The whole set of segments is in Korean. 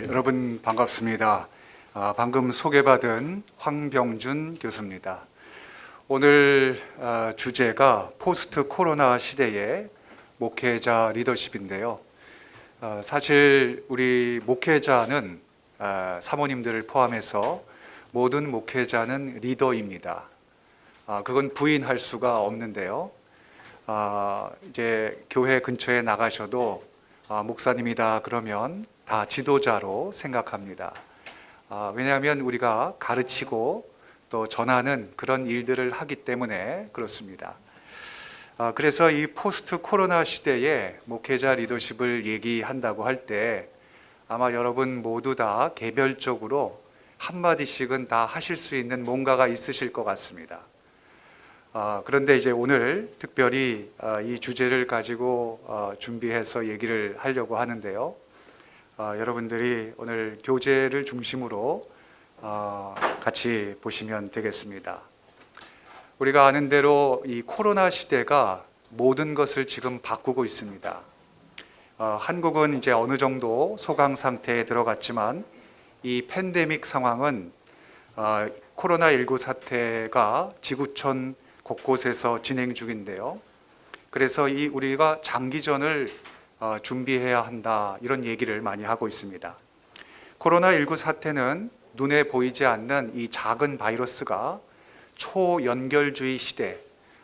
여러분 반갑습니다. 방금 소개받은 황병준 교수입니다. 오늘 주제가 포스트 코로나 시대의 목회자 리더십인데요. 사실 우리 목회자는 사모님들을 포함해서 모든 목회자는 리더입니다. 그건 부인할 수가 없는데요. 이제 교회 근처에 나가셔도 목사님이다 그러면 다 지도자로 생각합니다. 왜냐하면 우리가 가르치고 또 전하는 그런 일들을 하기 때문에 그렇습니다. 그래서 이 포스트 코로나 시대에 목회자 리더십을 얘기한다고 할 때 아마 여러분 모두 다 개별적으로 한마디씩은 다 하실 수 있는 뭔가가 있으실 것 같습니다. 그런데 이제 오늘 특별히 이 주제를 가지고 준비해서 얘기를 하려고 하는데요. 여러분들이 오늘 교재를 중심으로 같이 보시면 되겠습니다. 우리가 아는 대로 이 코로나 시대가 모든 것을 지금 바꾸고 있습니다. 한국은 이제 어느 정도 소강 상태에 들어갔지만 이 팬데믹 상황은 코로나19 사태가 지구촌 곳곳에서 진행 중인데요. 그래서 우리가 장기전을 준비해야 한다 이런 얘기를 많이 하고 있습니다. 코로나19 사태는 눈에 보이지 않는 이 작은 바이러스가 초연결주의 시대,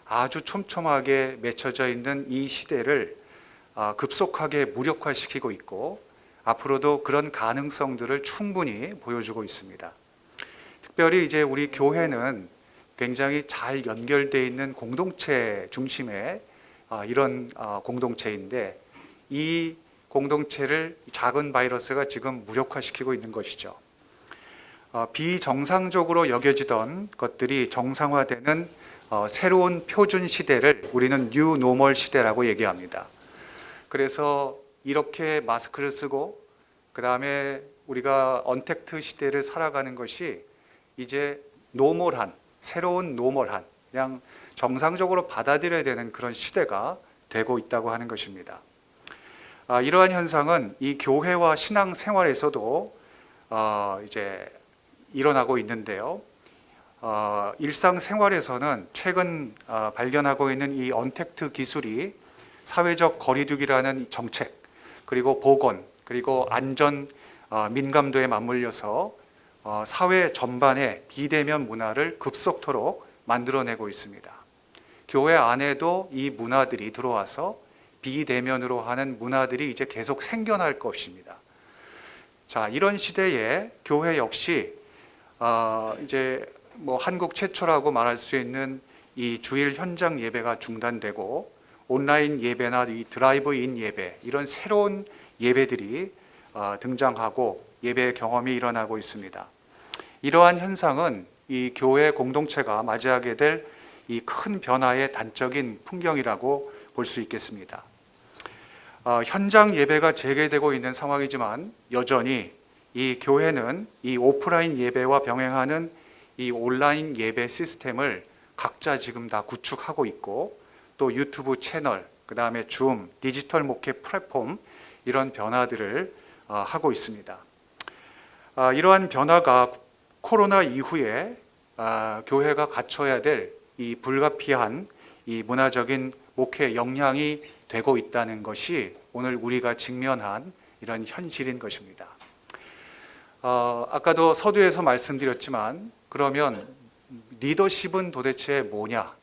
아주 촘촘하게 맺혀져 있는 이 시대를 급속하게 무력화시키고 있고 앞으로도 그런 가능성들을 충분히 보여주고 있습니다. 특별히 이제 우리 교회는 굉장히 잘 연결되어 있는 공동체 중심의 이런 공동체인데 이 공동체를 작은 바이러스가 지금 무력화시키고 있는 것이죠. 비정상적으로 여겨지던 것들이 정상화되는 새로운 표준 시대를 우리는 뉴 노멀 시대라고 얘기합니다. 그래서 이렇게 마스크를 쓰고 그 다음에 우리가 언택트 시대를 살아가는 것이 이제 노멀한, 새로운 노멀한, 그냥 정상적으로 받아들여야 되는 그런 시대가 되고 있다고 하는 것입니다. 이러한 현상은 이 교회와 신앙 생활에서도 이제 일어나고 있는데요. 일상 생활에서는 최근 발견하고 있는 이 언택트 기술이 사회적 거리두기라는 정책, 그리고 보건, 그리고 안전 민감도에 맞물려서 사회 전반의 비대면 문화를 급속도로 만들어내고 있습니다. 교회 안에도 이 문화들이 들어와서 비대면으로 하는 문화들이 이제 계속 생겨날 것입니다. 자, 이런 시대에 교회 역시 이제 뭐 한국 최초라고 말할 수 있는 이 주일 현장 예배가 중단되고 온라인 예배나 이 드라이브인 예배, 이런 새로운 예배들이 등장하고 예배 경험이 일어나고 있습니다. 이러한 현상은 이 교회 공동체가 맞이하게 될 이 큰 변화의 단적인 풍경이라고 볼 수 있겠습니다. 현장 예배가 재개되고 있는 상황이지만 여전히 이 교회는 이 오프라인 예배와 병행하는 이 온라인 예배 시스템을 각자 지금 다 구축하고 있고 또 유튜브 채널, 그 다음에 줌, 디지털 목회 플랫폼 이런 변화들을 하고 있습니다. 이러한 변화가 코로나 이후에 교회가 갖춰야 될 이 불가피한 이 문화적인 목회 역량이 되고 있다는 것이 오늘 우리가 직면한 이런 현실인 것입니다. 아까도 서두에서 말씀드렸지만 그러면 리더십은 도대체 뭐냐?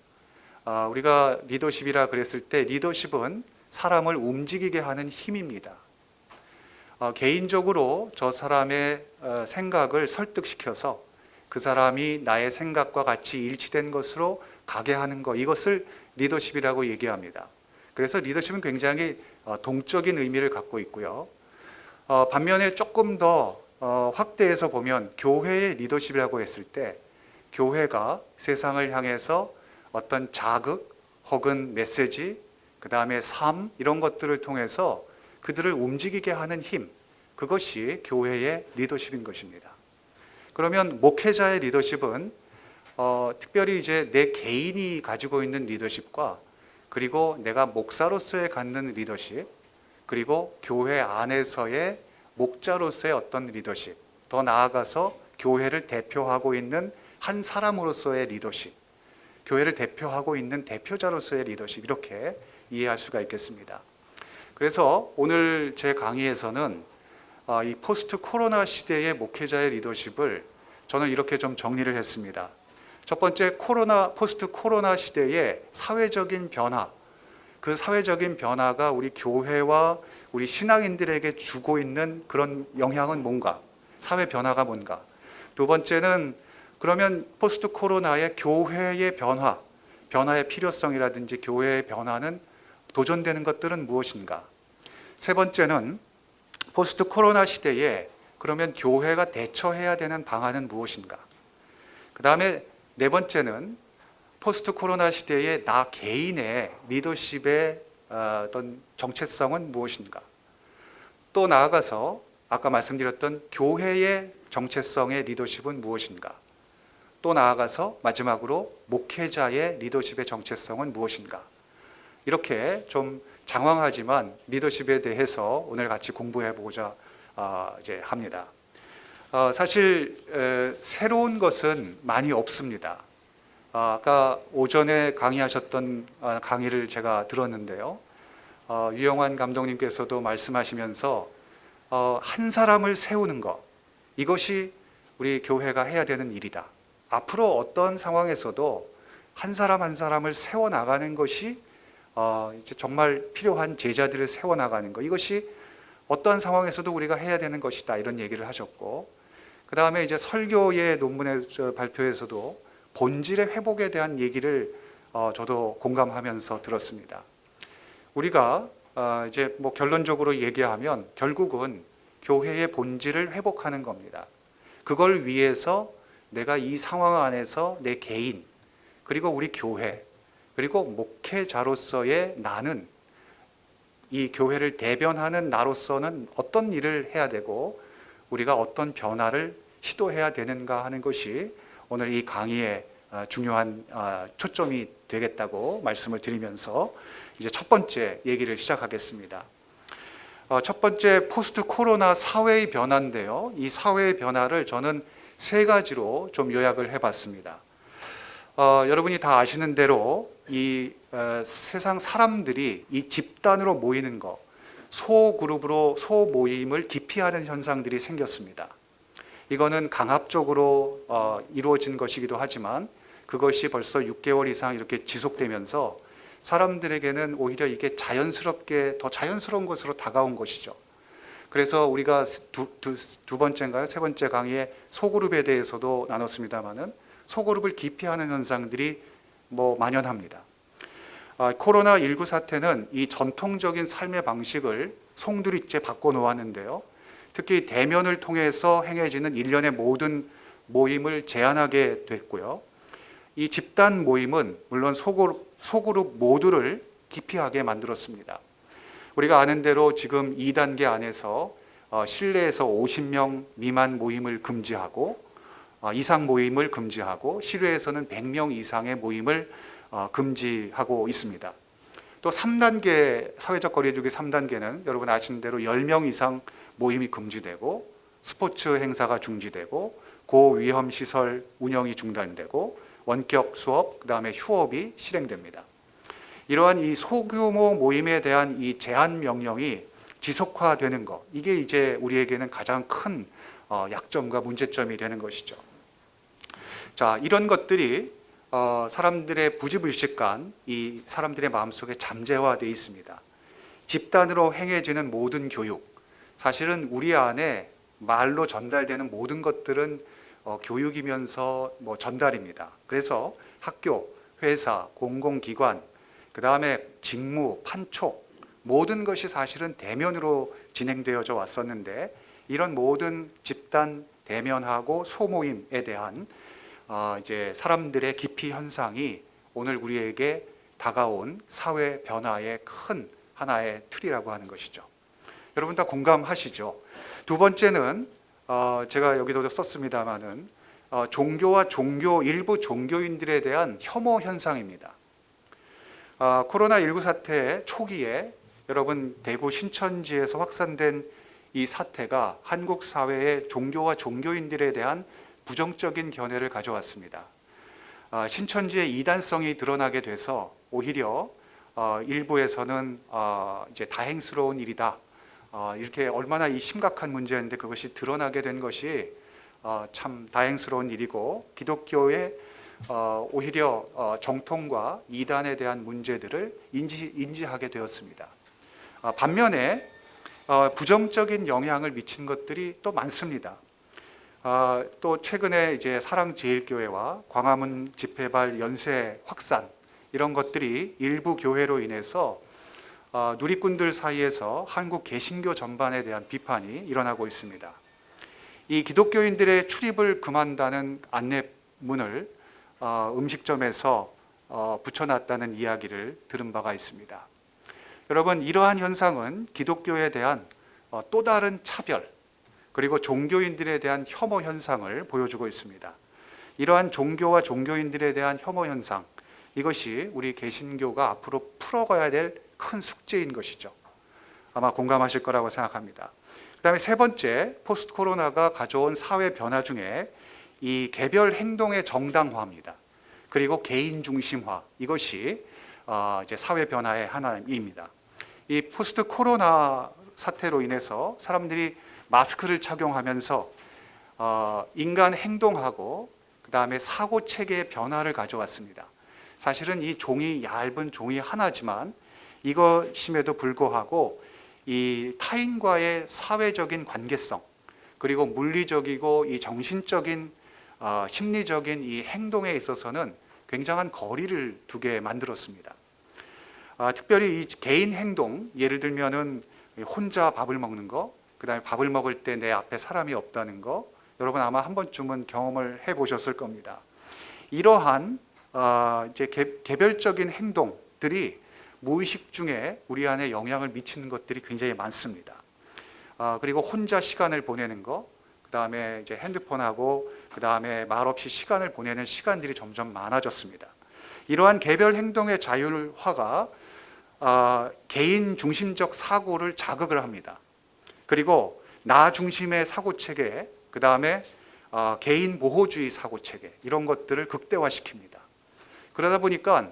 우리가 리더십이라 그랬을 때 리더십은 사람을 움직이게 하는 힘입니다. 개인적으로 저 사람의 생각을 설득시켜서 그 사람이 나의 생각과 같이 일치된 것으로 가게 하는 것, 이것을 리더십이라고 얘기합니다. 그래서 리더십은 굉장히 동적인 의미를 갖고 있고요. 반면에 조금 더 확대해서 보면 교회의 리더십이라고 했을 때 교회가 세상을 향해서 어떤 자극 혹은 메시지, 그 다음에 삶 이런 것들을 통해서 그들을 움직이게 하는 힘, 그것이 교회의 리더십인 것입니다. 그러면 목회자의 리더십은 특별히 이제 내 개인이 가지고 있는 리더십과 그리고 내가 목사로서의 갖는 리더십, 그리고 교회 안에서의 목자로서의 어떤 리더십, 더 나아가서 교회를 대표하고 있는 한 사람으로서의 리더십, 교회를 대표하고 있는 대표자로서의 리더십, 이렇게 이해할 수가 있겠습니다. 그래서 오늘 제 강의에서는 이 포스트 코로나 시대의 목회자의 리더십을 저는 이렇게 좀 정리를 했습니다. 첫 번째, 포스트 코로나 시대의 사회적인 변화, 그 사회적인 변화가 우리 교회와 우리 신앙인들에게 주고 있는 그런 영향은 뭔가, 사회 변화가 뭔가. 두 번째는 그러면 포스트 코로나의 교회의 변화의 필요성이라든지 교회의 변화는 도전되는 것들은 무엇인가? 세 번째는 포스트 코로나 시대에 그러면 교회가 대처해야 되는 방안은 무엇인가? 그 다음에 네 번째는 포스트 코로나 시대에 나 개인의 리더십의 어떤 정체성은 무엇인가? 또 나아가서 아까 말씀드렸던 교회의 정체성의 리더십은 무엇인가? 또 나아가서 마지막으로 목회자의 리더십의 정체성은 무엇인가? 이렇게 좀 장황하지만 리더십에 대해서 오늘 같이 공부해 보고자 이제 합니다. 사실 새로운 것은 많이 없습니다. 아까 오전에 강의하셨던 강의를 제가 들었는데요. 유영환 감독님께서도 말씀하시면서 한 사람을 세우는 것, 이것이 우리 교회가 해야 되는 일이다. 앞으로 어떤 상황에서도 한 사람 한 사람을 세워나가는 것이 이제 정말 필요한 제자들을 세워나가는 것, 이것이 어떠한 상황에서도 우리가 해야 되는 것이다, 이런 얘기를 하셨고, 그 다음에 이제 설교의 논문의 발표에서도 본질의 회복에 대한 얘기를 저도 공감하면서 들었습니다. 우리가 이제 뭐 결론적으로 얘기하면 결국은 교회의 본질을 회복하는 겁니다. 그걸 위해서 내가 이 상황 안에서 내 개인, 그리고 우리 교회, 그리고 목회자로서의 나는, 이 교회를 대변하는 나로서는 어떤 일을 해야 되고 우리가 어떤 변화를 시도해야 되는가 하는 것이 오늘 이 강의의 중요한 초점이 되겠다고 말씀을 드리면서 이제 첫 번째 얘기를 시작하겠습니다. 첫 번째, 포스트 코로나 사회의 변화인데요. 이 사회의 변화를 저는 세 가지로 좀 요약을 해봤습니다. 여러분이 다 아시는 대로 이 세상 사람들이 이 집단으로 모이는 것, 소그룹으로 소모임을 기피하는 현상들이 생겼습니다. 이거는 강압적으로 이루어진 것이기도 하지만 그것이 벌써 6개월 이상 이렇게 지속되면서 사람들에게는 오히려 이게 더 자연스러운 것으로 다가온 것이죠. 그래서 우리가 두 번째인가요? 세 번째 강의에 소그룹에 대해서도 나눴습니다마는 소그룹을 기피하는 현상들이 만연합니다. 코로나19 사태는 이 전통적인 삶의 방식을 송두리째 바꿔놓았는데요. 특히 대면을 통해서 행해지는 일련의 모든 모임을 제한하게 됐고요. 이 집단 모임은 물론 소그룹 모두를 기피하게 만들었습니다. 우리가 아는 대로 지금 2단계 안에서 실내에서 50명 미만 모임을 금지하고 이상 모임을 금지하고 실외에서는 100명 이상의 모임을 금지하고 있습니다. 또 3단계, 사회적 거리두기 3단계는 여러분 아시는 대로 10명 이상 모임이 금지되고 스포츠 행사가 중지되고 고위험 시설 운영이 중단되고 원격 수업, 그 다음에 휴업이 실행됩니다. 이러한 이 소규모 모임에 대한 이 제한 명령이 지속화되는 것, 이게 이제 우리에게는 가장 큰 약점과 문제점이 되는 것이죠. 자, 이런 것들이 사람들의 부지불식간 이 사람들의 마음속에 잠재화되어 있습니다. 집단으로 행해지는 모든 교육, 사실은 우리 안에 말로 전달되는 모든 것들은 교육이면서 전달입니다. 그래서 학교, 회사, 공공기관, 그 다음에 직무, 판촉, 모든 것이 사실은 대면으로 진행되어져 왔었는데 이런 모든 집단 대면하고 소모임에 대한 이제 사람들의 기피 현상이 오늘 우리에게 다가온 사회 변화의 큰 하나의 틀이라고 하는 것이죠. 여러분 다 공감하시죠? 두 번째는 제가 여기도 썼습니다마는 종교와 일부 종교인들에 대한 혐오 현상입니다. 코로나19 사태 초기에 여러분 대구 신천지에서 확산된 이 사태가 한국 사회의 종교와 종교인들에 대한 부정적인 견해를 가져왔습니다. 신천지의 이단성이 드러나게 돼서 오히려 일부에서는 이제 다행스러운 일이다. 이렇게 얼마나 이 심각한 문제인데 그것이 드러나게 된 것이 참 다행스러운 일이고, 기독교의 오히려 정통과 이단에 대한 문제들을 인지하게 되었습니다. 반면에 부정적인 영향을 미친 것들이 또 많습니다. 또 최근에 이제 사랑제일교회와 광화문 집회발 연쇄 확산, 이런 것들이 일부 교회로 인해서 누리꾼들 사이에서 한국 개신교 전반에 대한 비판이 일어나고 있습니다. 이 기독교인들의 출입을 금한다는 안내문을 음식점에서 붙여놨다는 이야기를 들은 바가 있습니다. 여러분, 이러한 현상은 기독교에 대한 또 다른 차별, 그리고 종교인들에 대한 혐오 현상을 보여주고 있습니다. 이러한 종교와 종교인들에 대한 혐오 현상, 이것이 우리 개신교가 앞으로 풀어가야 될 큰 숙제인 것이죠. 아마 공감하실 거라고 생각합니다. 그 다음에 세 번째, 포스트 코로나가 가져온 사회 변화 중에 이 개별 행동의 정당화입니다. 그리고 개인 중심화, 이것이 이제 사회 변화의 하나입니다. 이 포스트 코로나 사태로 인해서 사람들이 마스크를 착용하면서 인간 행동하고 그 다음에 사고 체계의 변화를 가져왔습니다. 사실은 이 종이 얇은 종이 하나지만 이것임에도 불구하고 이 타인과의 사회적인 관계성, 그리고 물리적이고 이 정신적인 심리적인 이 행동에 있어서는 굉장한 거리를 두게 만들었습니다. 특별히 이 개인 행동, 예를 들면은 혼자 밥을 먹는 거, 그 다음에 밥을 먹을 때 내 앞에 사람이 없다는 거, 여러분 아마 한 번쯤은 경험을 해보셨을 겁니다. 이러한 이제 개별적인 행동들이 무의식 중에 우리 안에 영향을 미치는 것들이 굉장히 많습니다. 그리고 혼자 시간을 보내는 거, 그 다음에 이제 핸드폰하고 그 다음에 말없이 시간을 보내는 시간들이 점점 많아졌습니다. 이러한 개별 행동의 자율화가 개인 중심적 사고를 자극을 합니다. 그리고 나 중심의 사고 체계, 그 다음에 개인 보호주의 사고 체계, 이런 것들을 극대화시킵니다. 그러다 보니까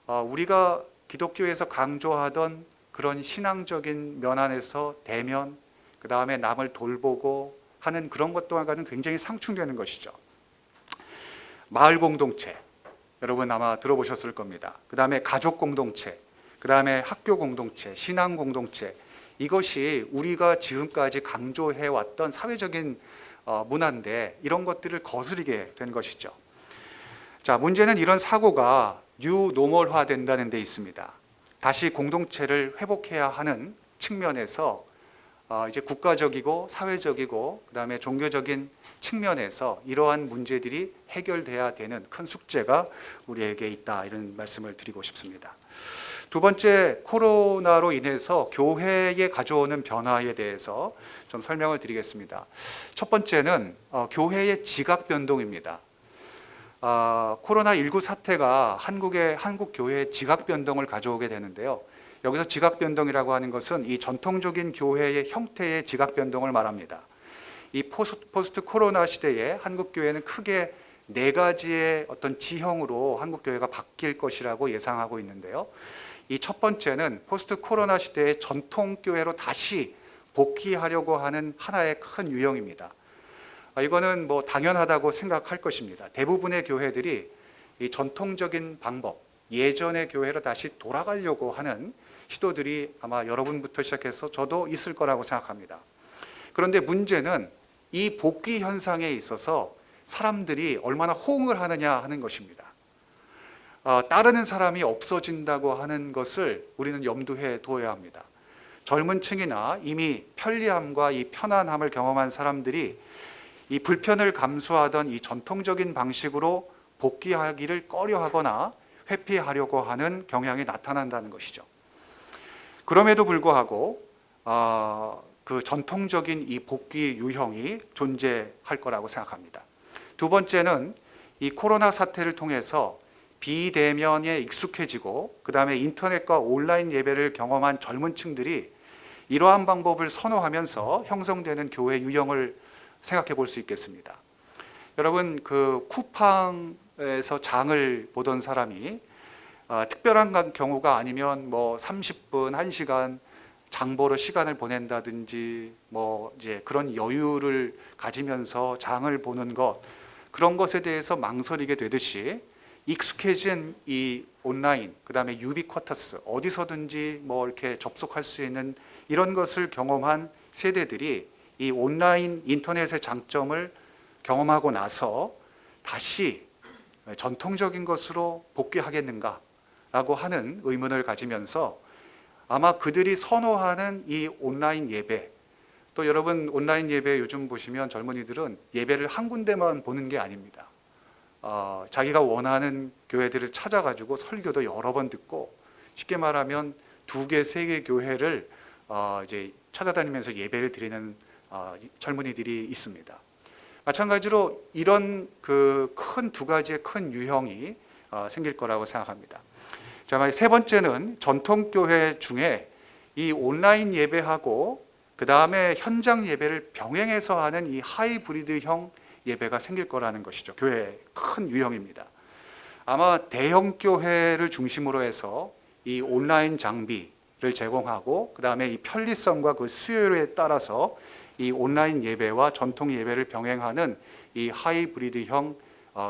우리가 기독교에서 강조하던 그런 신앙적인 면안에서 대면, 그 다음에 남을 돌보고 하는 그런 것과는 굉장히 상충되는 것이죠. 마을 공동체, 여러분 아마 들어보셨을 겁니다. 그 다음에 가족 공동체, 그 다음에 학교 공동체, 신앙 공동체, 이것이 우리가 지금까지 강조해왔던 사회적인 문화인데 이런 것들을 거스르게 된 것이죠. 자, 문제는 이런 사고가 뉴노멀화 된다는 데 있습니다. 다시 공동체를 회복해야 하는 측면에서 이제 국가적이고 사회적이고 그 다음에 종교적인 측면에서 이러한 문제들이 해결돼야 되는 큰 숙제가 우리에게 있다, 이런 말씀을 드리고 싶습니다. 두 번째, 코로나로 인해서 교회에 가져오는 변화에 대해서 좀 설명을 드리겠습니다. 첫 번째는 교회의 지각 변동입니다. 코로나19 사태가 한국 교회의 지각 변동을 가져오게 되는데요. 여기서 지각 변동이라고 하는 것은 이 전통적인 교회의 형태의 지각 변동을 말합니다. 이 포스트 코로나 시대에 한국 교회는 크게 네 가지의 어떤 지형으로 한국 교회가 바뀔 것이라고 예상하고 있는데요. 이 첫 번째는 포스트 코로나 시대의 전통 교회로 다시 복귀하려고 하는 하나의 큰 유형입니다. 이거는 뭐 당연하다고 생각할 것입니다. 대부분의 교회들이 이 전통적인 방법, 예전의 교회로 다시 돌아가려고 하는 시도들이 아마 여러분부터 시작해서 저도 있을 거라고 생각합니다. 그런데 문제는 이 복귀 현상에 있어서 사람들이 얼마나 호응을 하느냐 하는 것입니다. 따르는 사람이 없어진다고 하는 것을 우리는 염두에 두어야 합니다. 젊은 층이나 이미 편리함과 이 편안함을 경험한 사람들이 이 불편을 감수하던 이 전통적인 방식으로 복귀하기를 꺼려하거나 회피하려고 하는 경향이 나타난다는 것이죠. 그럼에도 불구하고 그 전통적인 이 복귀 유형이 존재할 거라고 생각합니다. 두 번째는 이 코로나 사태를 통해서 비대면에 익숙해지고 그 다음에 인터넷과 온라인 예배를 경험한 젊은 층들이 이러한 방법을 선호하면서 형성되는 교회 유형을 생각해 볼 수 있겠습니다. 여러분, 그 쿠팡에서 장을 보던 사람이 특별한 경우가 아니면 뭐 30분, 1시간 장 보러 시간을 보낸다든지 뭐 이제 그런 여유를 가지면서 장을 보는 것, 그런 것에 대해서 망설이게 되듯이 익숙해진 이 온라인, 그다음에 유비쿼터스, 어디서든지 뭐 이렇게 접속할 수 있는 이런 것을 경험한 세대들이 이 온라인 인터넷의 장점을 경험하고 나서 다시 전통적인 것으로 복귀하겠는가라고 하는 의문을 가지면서 아마 그들이 선호하는 이 온라인 예배, 또 여러분 온라인 예배 요즘 보시면 젊은이들은 예배를 한 군데만 보는 게 아닙니다. 자기가 원하는 교회들을 찾아가지고 설교도 여러 번 듣고, 쉽게 말하면 2개, 3개 교회를 이제 찾아다니면서 예배를 드리는 젊은이들이 있습니다. 마찬가지로 이런 그 큰 2가지의 큰 유형이 생길 거라고 생각합니다. 자, 세 번째는 전통교회 중에 이 온라인 예배하고 그 다음에 현장 예배를 병행해서 하는 이 하이브리드형 예배가 생길 거라는 것이죠. 교회의 큰 유형입니다. 아마 대형 교회를 중심으로 해서 이 온라인 장비를 제공하고 그 다음에 이 편리성과 그 수요에 따라서 이 온라인 예배와 전통 예배를 병행하는 이 하이브리드형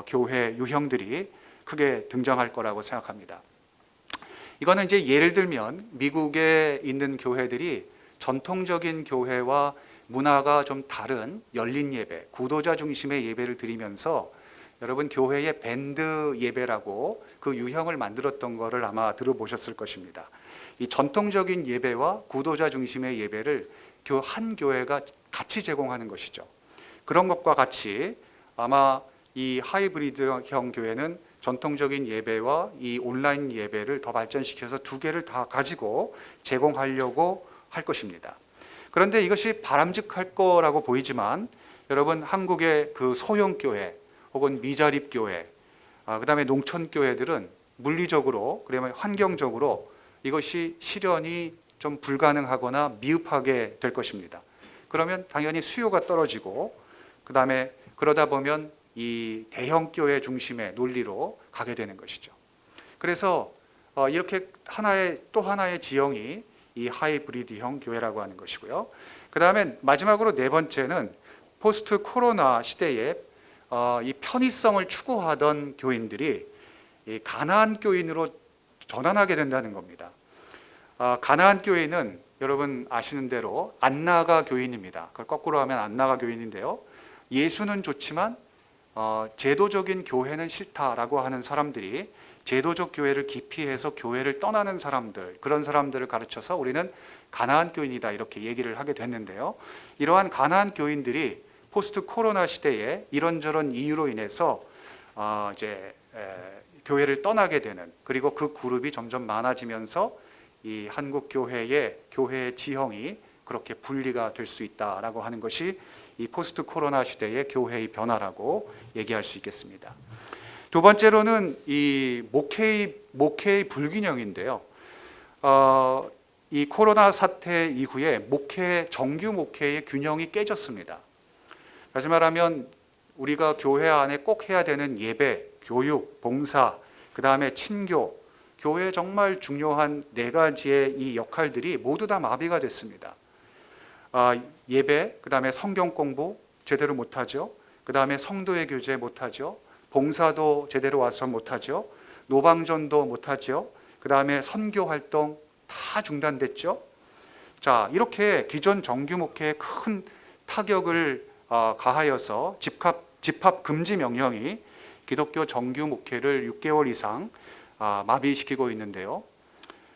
교회 유형들이 크게 등장할 거라고 생각합니다. 이거는 이제 예를 들면 미국에 있는 교회들이 전통적인 교회와 문화가 좀 다른 열린 예배, 구도자 중심의 예배를 드리면서 여러분 교회의 밴드 예배라고 그 유형을 만들었던 거를 아마 들어보셨을 것입니다. 이 전통적인 예배와 구도자 중심의 예배를 한 교회가 같이 제공하는 것이죠. 그런 것과 같이 아마 이 하이브리드형 교회는 전통적인 예배와 이 온라인 예배를 더 발전시켜서 2개를 다 가지고 제공하려고 할 것입니다. 그런데 이것이 바람직할 거라고 보이지만 여러분 한국의 그 소형교회 혹은 미자립교회, 그 다음에 농촌교회들은 물리적으로 그러면 환경적으로 이것이 실현이 좀 불가능하거나 미흡하게 될 것입니다. 그러면 당연히 수요가 떨어지고 그 다음에 그러다 보면 이 대형 교회 중심의 논리로 가게 되는 것이죠. 그래서 이렇게 또 하나의 지형이 이 하이브리드형 교회라고 하는 것이고요. 그 다음에 마지막으로 4번째는 포스트 코로나 시대에 이 편의성을 추구하던 교인들이 이 가나안 교인으로 전환하게 된다는 겁니다. 가나안 교인은 여러분 아시는 대로 안나가 교인입니다. 그걸 거꾸로 하면 안나가 교인인데요. 예수는 좋지만 제도적인 교회는 싫다라고 하는 사람들이 제도적 교회를 기피해서 교회를 떠나는 사람들, 그런 사람들을 가르쳐서 우리는 가나안 교인이다 이렇게 얘기를 하게 됐는데요. 이러한 가나안 교인들이 포스트 코로나 시대에 이런저런 이유로 인해서 이제 교회를 떠나게 되는, 그리고 그 그룹이 점점 많아지면서 이 한국 교회의 지형이 그렇게 분리가 될 수 있다라고 하는 것이 이 포스트 코로나 시대의 교회의 변화라고 얘기할 수 있겠습니다. 2번째로는 이 목회의 불균형인데요. 이 코로나 사태 이후에 정규 목회의 균형이 깨졌습니다. 다시 말하면 우리가 교회 안에 꼭 해야 되는 예배, 교육, 봉사, 그 다음에 친교, 교회에 정말 중요한 4가지의 이 역할들이 모두 다 마비가 됐습니다. 예배, 그 다음에 성경 공부 제대로 못하죠. 그 다음에 성도의 교제 못하죠. 봉사도 제대로 와서 못하죠. 노방전도 못하죠. 그 다음에 선교 활동 다 중단됐죠. 자, 이렇게 기존 정규 목회에 큰 타격을 가하여서 집합 금지 명령이 기독교 정규 목회를 6개월 이상 마비시키고 있는데요.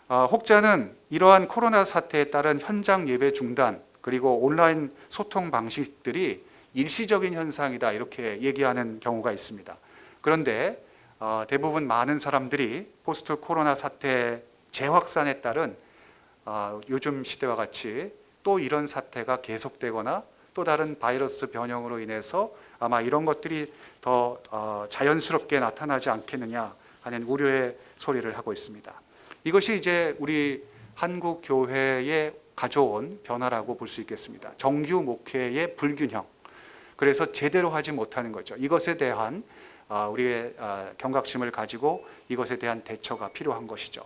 혹자는 이러한 코로나 사태에 따른 현장 예배 중단, 그리고 온라인 소통 방식들이 일시적인 현상이다 이렇게 얘기하는 경우가 있습니다. 그런데 대부분 많은 사람들이 포스트 코로나 사태 재확산에 따른 요즘 시대와 같이 또 이런 사태가 계속되거나 또 다른 바이러스 변형으로 인해서 아마 이런 것들이 더 자연스럽게 나타나지 않겠느냐 하는 우려의 소리를 하고 있습니다. 이것이 이제 우리 한국 교회의 가져온 변화라고 볼 수 있겠습니다. 정규 목회의 불균형. 그래서 제대로 하지 못하는 거죠. 이것에 대한 우리의 경각심을 가지고 이것에 대한 대처가 필요한 것이죠.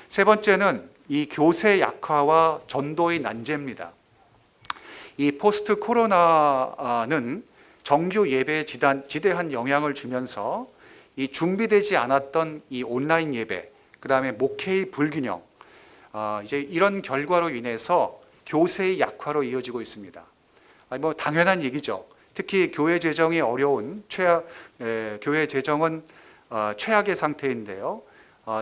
세 번째는 이 교세 약화와 전도의 난제입니다. 이 포스트 코로나는 정규 예배에 지대한 영향을 주면서 이 준비되지 않았던 이 온라인 예배, 그 다음에 목회의 불균형, 이제 이런 결과로 인해서 교세의 약화로 이어지고 있습니다. 뭐 당연한 얘기죠. 특히 교회 재정이 어려운 교회 재정은 최악의 상태인데요.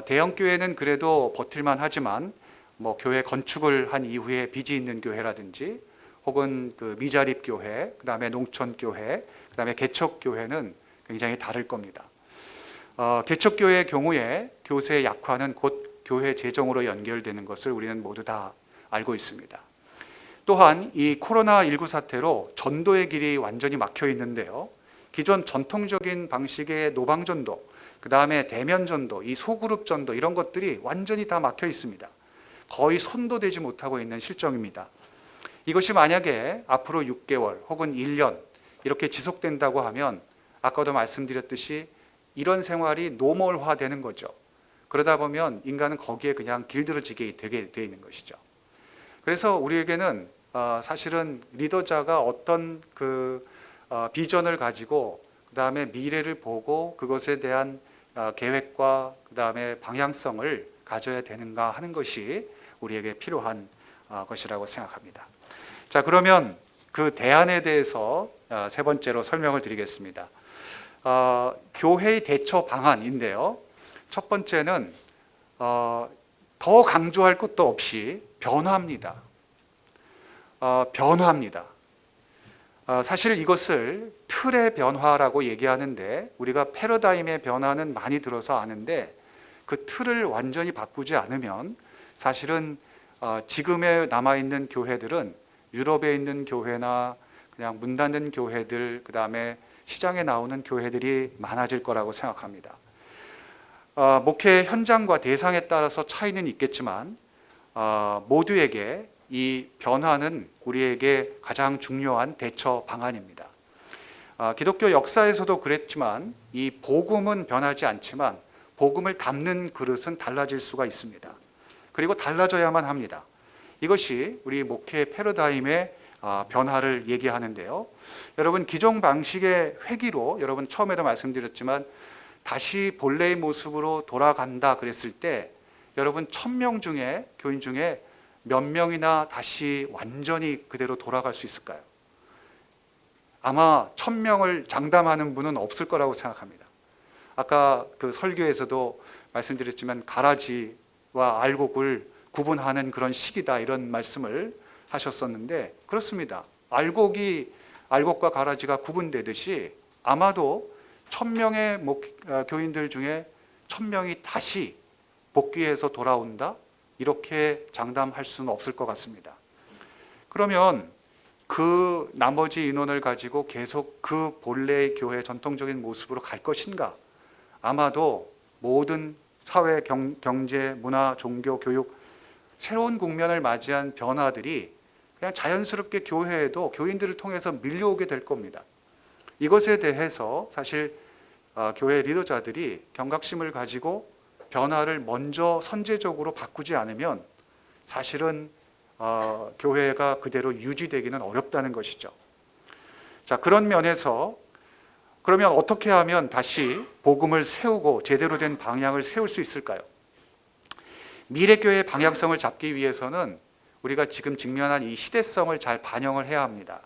대형 교회는 그래도 버틸만 하지만 뭐 교회 건축을 한 이후에 빚이 있는 교회라든지 혹은 그 미자립 교회, 그 다음에 농촌 교회, 그 다음에 개척 교회는 굉장히 다를 겁니다. 개척 교회의 경우에 교세 약화는 곧 교회 재정으로 연결되는 것을 우리는 모두 다 알고 있습니다. 또한 이 코로나19 사태로 전도의 길이 완전히 막혀 있는데요. 기존 전통적인 방식의 노방전도, 그 다음에 대면전도, 이 소그룹 전도 이런 것들이 완전히 다 막혀 있습니다. 거의 손도 대지 못하고 있는 실정입니다. 이것이 만약에 앞으로 6개월 혹은 1년 이렇게 지속된다고 하면 아까도 말씀드렸듯이 이런 생활이 노멀화되는 거죠. 그러다 보면 인간은 거기에 그냥 길들여지게 되게 돼 있는 것이죠. 그래서 우리에게는 사실은 리더자가 어떤 비전을 가지고 그 다음에 미래를 보고 그것에 대한 계획과 그 다음에 방향성을 가져야 되는가 하는 것이 우리에게 필요한 것이라고 생각합니다. 자, 그러면 그 대안에 대해서 세 번째로 설명을 드리겠습니다. 교회의 대처 방안인데요. 첫 번째는 더 강조할 것도 없이 변화입니다. 변화입니다. 사실 이것을 틀의 변화라고 얘기하는데 우리가 패러다임의 변화는 많이 들어서 아는데 그 틀을 완전히 바꾸지 않으면 사실은 지금에 남아있는 교회들은 유럽에 있는 교회나 그냥 문 닫는 교회들, 그 다음에 시장에 나오는 교회들이 많아질 거라고 생각합니다. 목회 현장과 대상에 따라서 차이는 있겠지만 모두에게 이 변화는 우리에게 가장 중요한 대처 방안입니다. 기독교 역사에서도 그랬지만 이 복음은 변하지 않지만 복음을 담는 그릇은 달라질 수가 있습니다. 그리고 달라져야만 합니다. 이것이 우리 목회 패러다임의 변화를 얘기하는데요. 여러분 기존 방식의 회귀로 여러분 처음에도 말씀드렸지만 다시 본래의 모습으로 돌아간다 그랬을 때 여러분 1000명 중에 교인 중에 몇 명이나 다시 완전히 그대로 돌아갈 수 있을까요? 아마 1000명을 장담하는 분은 없을 거라고 생각합니다. 아까 그 설교에서도 말씀드렸지만 가라지와 알곡을 구분하는 그런 시기다 이런 말씀을 하셨었는데 그렇습니다. 알곡과 가라지가 구분되듯이 아마도 1000명의 교인들 중에 1000명이 다시 복귀해서 돌아온다? 이렇게 장담할 수는 없을 것 같습니다. 그러면 그 나머지 인원을 가지고 계속 그 본래의 교회 전통적인 모습으로 갈 것인가? 아마도 모든 사회, 경제, 문화, 종교, 교육 새로운 국면을 맞이한 변화들이 그냥 자연스럽게 교회에도 교인들을 통해서 밀려오게 될 겁니다. 이것에 대해서 사실 교회 리더자들이 경각심을 가지고 변화를 먼저 선제적으로 바꾸지 않으면 사실은 교회가 그대로 유지되기는 어렵다는 것이죠. 자, 그런 면에서 그러면 어떻게 하면 다시 복음을 세우고 제대로 된 방향을 세울 수 있을까요? 미래교회의 방향성을 잡기 위해서는 우리가 지금 직면한 이 시대성을 잘 반영을 해야 합니다.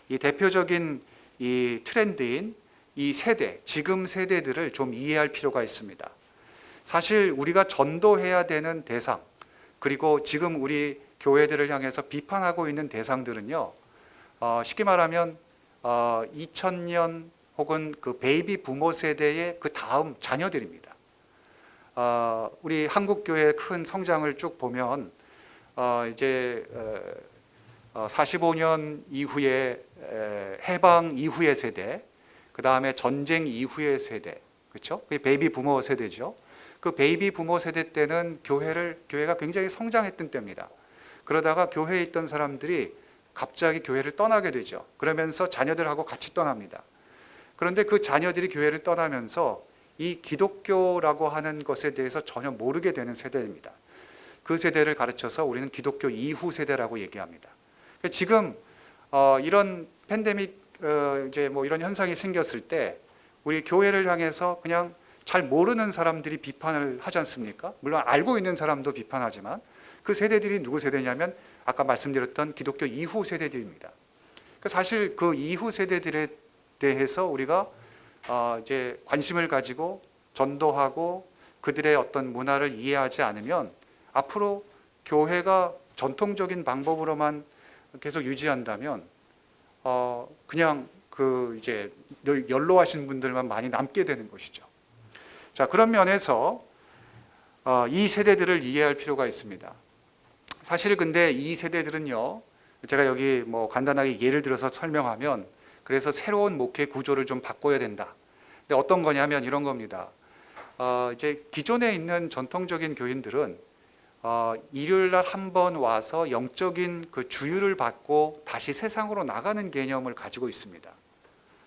이 대표적인 이 트렌드인 이 세대, 지금 세대들을 좀 이해할 필요가 있습니다. 사실 우리가 전도해야 되는 대상, 그리고 지금 우리 교회들을 향해서 비판하고 있는 대상들은요, 쉽게 말하면 2000년 혹은 그 베이비 부모 세대의 그 다음 자녀들입니다. 우리 한국 교회의 큰 성장을 쭉 보면 이제 45년 이후에 해방 이후의 세대, 그 다음에 전쟁 이후의 세대, 그렇죠? 그게 베이비 부모 세대죠. 그 베이비 부모 세대 때는 교회가 굉장히 성장했던 때입니다. 그러다가 교회에 있던 사람들이 갑자기 교회를 떠나게 되죠. 그러면서 자녀들하고 같이 떠납니다. 그런데 그 자녀들이 교회를 떠나면서 이 기독교라고 하는 것에 대해서 전혀 모르게 되는 세대입니다. 그 세대를 가르쳐서 우리는 기독교 이후 세대라고 얘기합니다. 지금 이런 팬데믹 이제 뭐 이런 현상이 생겼을 때 우리 교회를 향해서 그냥 잘 모르는 사람들이 비판을 하지 않습니까? 물론 알고 있는 사람도 비판하지만 그 세대들이 누구 세대냐면 아까 말씀드렸던 기독교 이후 세대들입니다. 사실 그 이후 세대들에 대해서 우리가 이제 관심을 가지고 전도하고 그들의 어떤 문화를 이해하지 않으면 앞으로 교회가 전통적인 방법으로만 계속 유지한다면 그냥 그 이제 연로하신 분들만 많이 남게 되는 것이죠. 자, 그런 면에서 이 세대들을 이해할 필요가 있습니다. 사실 근데 이 세대들은요, 제가 여기 뭐 간단하게 예를 들어서 설명하면 그래서 새로운 목회 구조를 좀 바꿔야 된다. 근데 어떤 거냐면 이런 겁니다. 이제 기존에 있는 전통적인 교인들은 일요일 날 한 번 와서 영적인 그 주유를 받고 다시 세상으로 나가는 개념을 가지고 있습니다.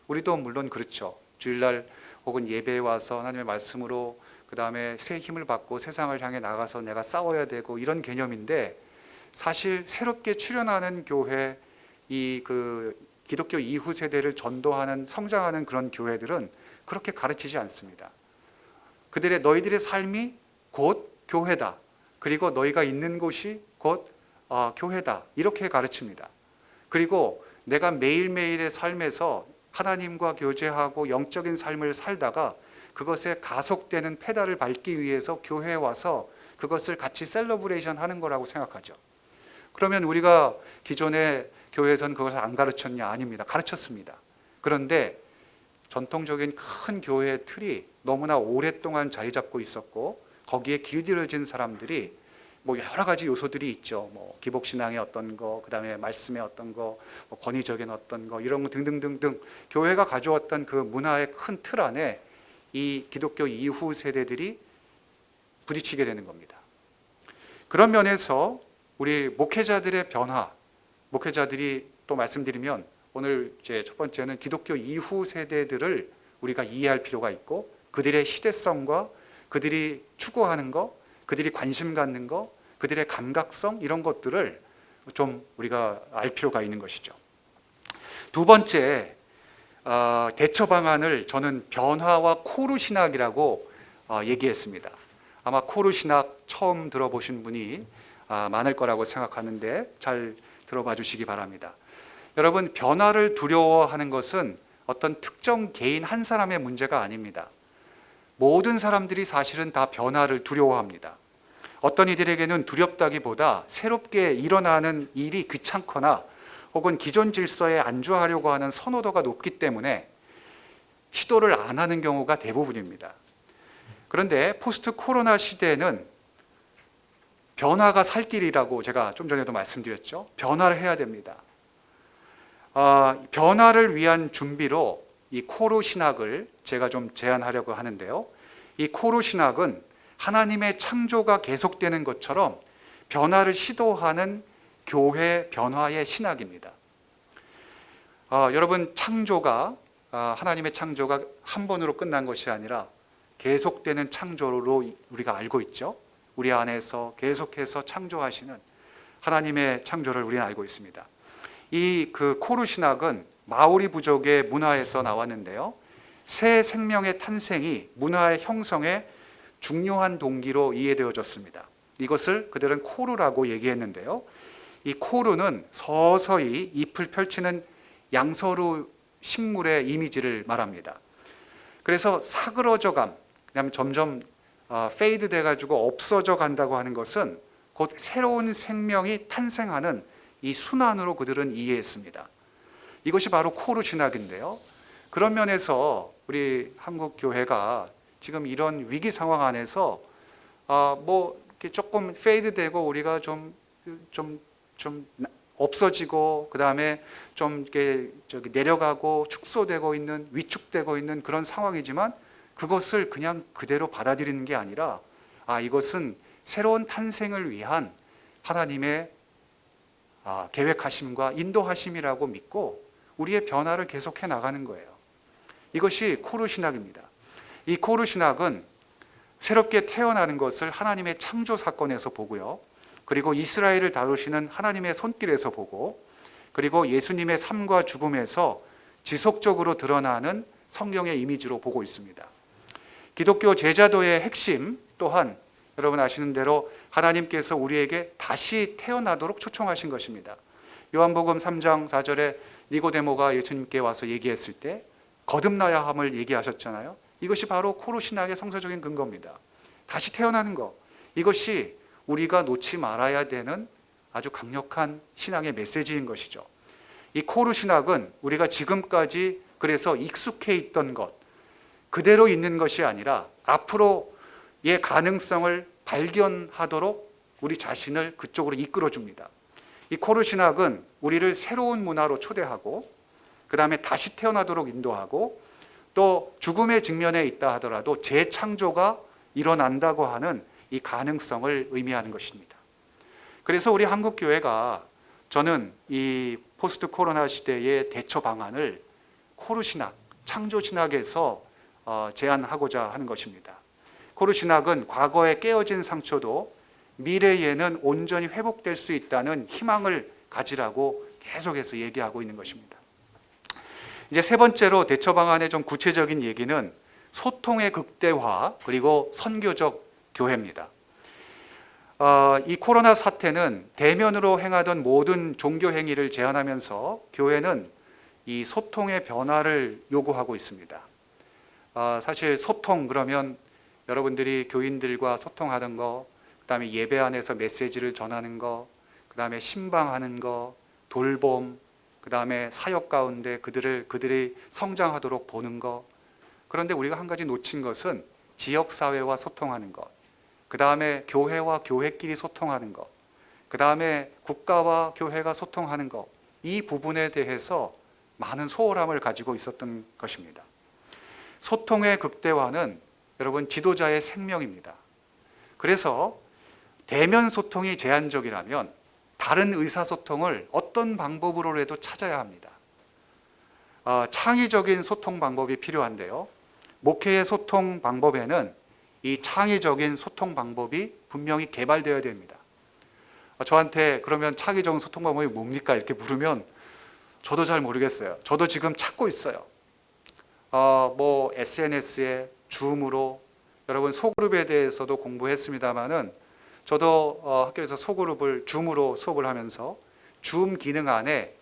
우리도 물론 그렇죠. 주일날 혹은 예배에 와서 하나님의 말씀으로 그 다음에 새 힘을 받고 세상을 향해 나가서 내가 싸워야 되고 이런 개념인데 사실 새롭게 출현하는 교회 이 그 기독교 이후 세대를 전도하는 성장하는 그런 교회들은 그렇게 가르치지 않습니다. 너희들의 삶이 곧 교회다. 그리고 너희가 있는 곳이 곧 교회다. 이렇게 가르칩니다. 그리고 내가 매일매일의 삶에서 하나님과 교제하고 영적인 삶을 살다가 그것에 가속되는 페달을 밟기 위해서 교회에 와서 그것을 같이 셀러브레이션 하는 거라고 생각하죠. 그러면 우리가 기존에 교회에서는 그것을 안 가르쳤냐? 아닙니다. 가르쳤습니다. 그런데 전통적인 큰 교회의 틀이 너무나 오랫동안 자리 잡고 있었고 거기에 길들여진 사람들이 뭐 여러 가지 요소들이 있죠. 뭐 기복신앙의 어떤 거, 그 다음에 말씀의 어떤 거, 뭐 권위적인 어떤 거 이런 거 등등등등 교회가 가져왔던 그 문화의 큰 틀 안에 이 기독교 이후 세대들이 부딪히게 되는 겁니다. 그런 면에서 우리 목회자들의 변화, 목회자들이 또 말씀드리면 오늘 이제 첫 번째는 기독교 이후 세대들을 우리가 이해할 필요가 있고 그들의 시대성과 그들이 추구하는 거, 그들이 관심 갖는 거, 그들의 감각성 이런 것들을 좀 우리가 알 필요가 있는 것이죠. 두 번째 대처 방안을 저는 변화와 코르 신학이라고 얘기했습니다. 아마 코르 신학 처음 들어보신 분이 많을 거라고 생각하는데 잘 들어봐 주시기 바랍니다. 여러분, 변화를 두려워하는 것은 어떤 특정 개인 한 사람의 문제가 아닙니다. 모든 사람들이 사실은 다 변화를 두려워합니다. 어떤 이들에게는 두렵다기보다 새롭게 일어나는 일이 귀찮거나 혹은 기존 질서에 안주하려고 하는 선호도가 높기 때문에 시도를 안 하는 경우가 대부분입니다. 그런데 포스트 코로나 시대에는 변화가 살 길이라고 제가 좀 전에도 말씀드렸죠. 변화를 해야 됩니다. 변화를 위한 준비로 이 코르 신학을 제가 좀 제안하려고 하는데요. 이 코르 신학은 하나님의 창조가 계속되는 것처럼 변화를 시도하는 교회 변화의 신학입니다. 여러분, 하나님의 창조가 한 번으로 끝난 것이 아니라 계속되는 창조로 우리가 알고 있죠. 우리 안에서 계속해서 창조하시는 하나님의 창조를 우리는 알고 있습니다. 이 그 코르 신학은 마오리 부족의 문화에서 나왔는데요. 새 생명의 탄생이 문화의 형성에 중요한 동기로 이해되어졌습니다. 이것을 그들은 코르라고 얘기했는데요. 이 코르는 서서히 잎을 펼치는 양서류 식물의 이미지를 말합니다. 그래서 사그러져감, 그다음에 점점 페이드 돼가지고 없어져 간다고 하는 것은 곧 새로운 생명이 탄생하는 이 순환으로 그들은 이해했습니다. 이것이 바로 코르 신학인데요. 그런 면에서 우리 한국 교회가 지금 이런 위기 상황 안에서 뭐 이렇게 조금 페이드되고 우리가 좀 없어지고 그 다음에 좀 이렇게 내려가고 축소되고 있는 위축되고 있는 그런 상황이지만 그것을 그냥 그대로 받아들이는 게 아니라 이것은 새로운 탄생을 위한 하나님의 계획하심과 인도하심이라고 믿고 우리의 변화를 계속해 나가는 거예요. 이것이 코르 신학입니다. 이 코르 신학은 새롭게 태어나는 것을 하나님의 창조 사건에서 보고요. 그리고 이스라엘을 다루시는 하나님의 손길에서 보고, 그리고 예수님의 삶과 죽음에서 지속적으로 드러나는 성경의 이미지로 보고 있습니다. 기독교 제자도의 핵심 또한 여러분 아시는 대로 하나님께서 우리에게 다시 태어나도록 초청하신 것입니다. 요한복음 3장 4절에 니고데모가 예수님께 와서 얘기했을 때 거듭나야 함을 얘기하셨잖아요. 이것이 바로 코르 신학의 성서적인 근거입니다. 다시 태어나는 것, 이것이 우리가 놓지 말아야 되는 아주 강력한 신앙의 메시지인 것이죠. 이 코르 신학은 우리가 지금까지 그래서 익숙해 있던 것 그대로 있는 것이 아니라 앞으로의 가능성을 발견하도록 우리 자신을 그쪽으로 이끌어 줍니다. 이 코르 신학은 우리를 새로운 문화로 초대하고, 그 다음에 다시 태어나도록 인도하고, 또 죽음의 직면에 있다 하더라도 재창조가 일어난다고 하는 이 가능성을 의미하는 것입니다. 그래서 우리 한국교회가, 저는 이 포스트 코로나 시대의 대처 방안을 코르 신학, 창조 신학에서 제안하고자 하는 것입니다. 코르 신학은 과거에 깨어진 상처도 미래에는 온전히 회복될 수 있다는 희망을 가지라고 계속해서 얘기하고 있는 것입니다. 이제 세 번째로 대처 방안의 좀 구체적인 얘기는 소통의 극대화 그리고 선교적 교회입니다. 이 코로나 사태는 대면으로 행하던 모든 종교 행위를 제한하면서 교회는 이 소통의 변화를 요구하고 있습니다. 사실 소통 그러면 여러분들이 교인들과 소통하는 거, 그 다음에 예배 안에서 메시지를 전하는 거, 그 다음에 신방하는 거, 돌봄, 그 다음에 사역 가운데 그들이 성장하도록 보는 거. 그런데 우리가 한 가지 놓친 것은 지역사회와 소통하는 것, 그 다음에 교회와 교회끼리 소통하는 것, 그 다음에 국가와 교회가 소통하는 것, 이 부분에 대해서 많은 소홀함을 가지고 있었던 것입니다. 소통의 극대화는 여러분 지도자의 생명입니다. 그래서 대면 소통이 제한적이라면 다른 의사소통을 어떤 방법으로라도 찾아야 합니다. 창의적인 소통 방법이 필요한데요. 목회의 소통 방법에는 이 창의적인 소통 방법이 분명히 개발되어야 됩니다. 저한테 그러면 창의적인 소통 방법이 뭡니까? 이렇게 물으면 저도 잘 모르겠어요. 저도 지금 찾고 있어요. SNS에 줌으로, 여러분 소그룹에 대해서도 공부했습니다만은 저도 학교에서 소그룹을 줌으로 수업을 하면서 줌 기능 안에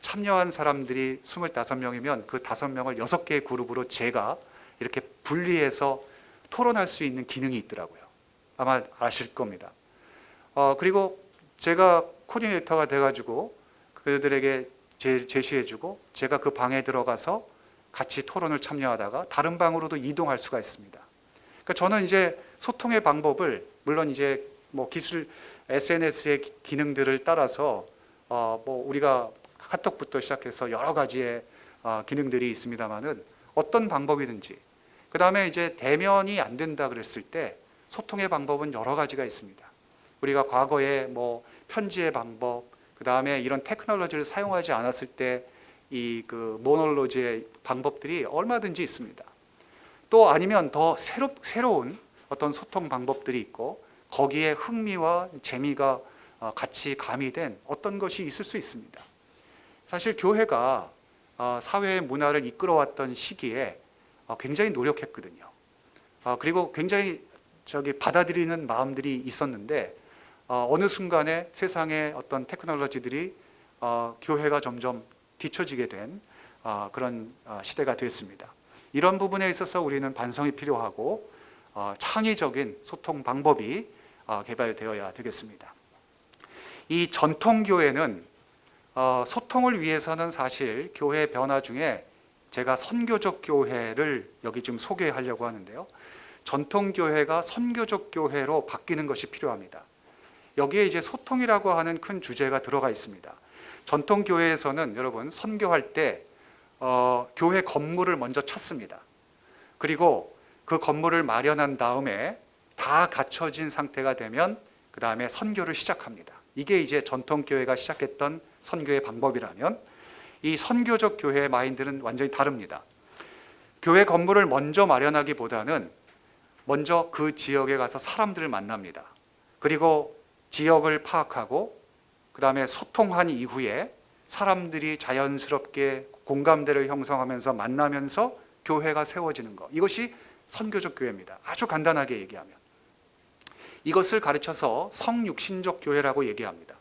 참여한 사람들이 25명이면 그 5명을 6개의 그룹으로 제가 이렇게 분리해서 토론할 수 있는 기능이 있더라고요. 아마 아실 겁니다. 그리고 제가 코디네이터가 돼가지고 그들에게 제시해주고 제가 그 방에 들어가서 같이 토론을 참여하다가 다른 방으로도 이동할 수가 있습니다. 그러니까 저는 이제 소통의 방법을 물론 이제 기술 SNS의 기능들을 따라서 우리가 카톡부터 시작해서 여러 가지의 기능들이 있습니다만은 어떤 방법이든지, 그 다음에 이제 대면이 안 된다 그랬을 때 소통의 방법은 여러 가지가 있습니다. 우리가 과거에 편지의 방법, 그 다음에 이런 테크놀로지를 사용하지 않았을 때 이 모놀로지의 방법들이 얼마든지 있습니다. 또 아니면 더 새로운 어떤 소통 방법들이 있고 거기에 흥미와 재미가 같이 가미된 어떤 것이 있을 수 있습니다. 사실 교회가 사회의 문화를 이끌어왔던 시기에 굉장히 노력했거든요. 그리고 굉장히 받아들이는 마음들이 있었는데 어느 순간에 세상의 어떤 테크놀로지들이 교회가 점점 뒤처지게 된 그런 시대가 됐습니다. 이런 부분에 있어서 우리는 반성이 필요하고 창의적인 소통 방법이 개발되어야 되겠습니다. 이 전통교회는 소통을 위해서는 사실 교회 변화 중에 제가 선교적 교회를 여기 좀 소개하려고 하는데요. 전통교회가 선교적 교회로 바뀌는 것이 필요합니다. 여기에 이제 소통이라고 하는 큰 주제가 들어가 있습니다. 전통교회에서는 여러분 선교할 때 교회 건물을 먼저 찾습니다. 그리고 그 건물을 마련한 다음에 다 갖춰진 상태가 되면 그 다음에 선교를 시작합니다. 이게 이제 전통 교회가 시작했던 선교의 방법이라면, 이 선교적 교회의 마인드는 완전히 다릅니다. 교회 건물을 먼저 마련하기보다는 먼저 그 지역에 가서 사람들을 만납니다. 그리고 지역을 파악하고 그 다음에 소통한 이후에 사람들이 자연스럽게 공감대를 형성하면서 만나면서 교회가 세워지는 것, 이것이 선교적 교회입니다. 아주 간단하게 얘기하면 이것을 가르쳐서 성육신적 교회라고 얘기합니다.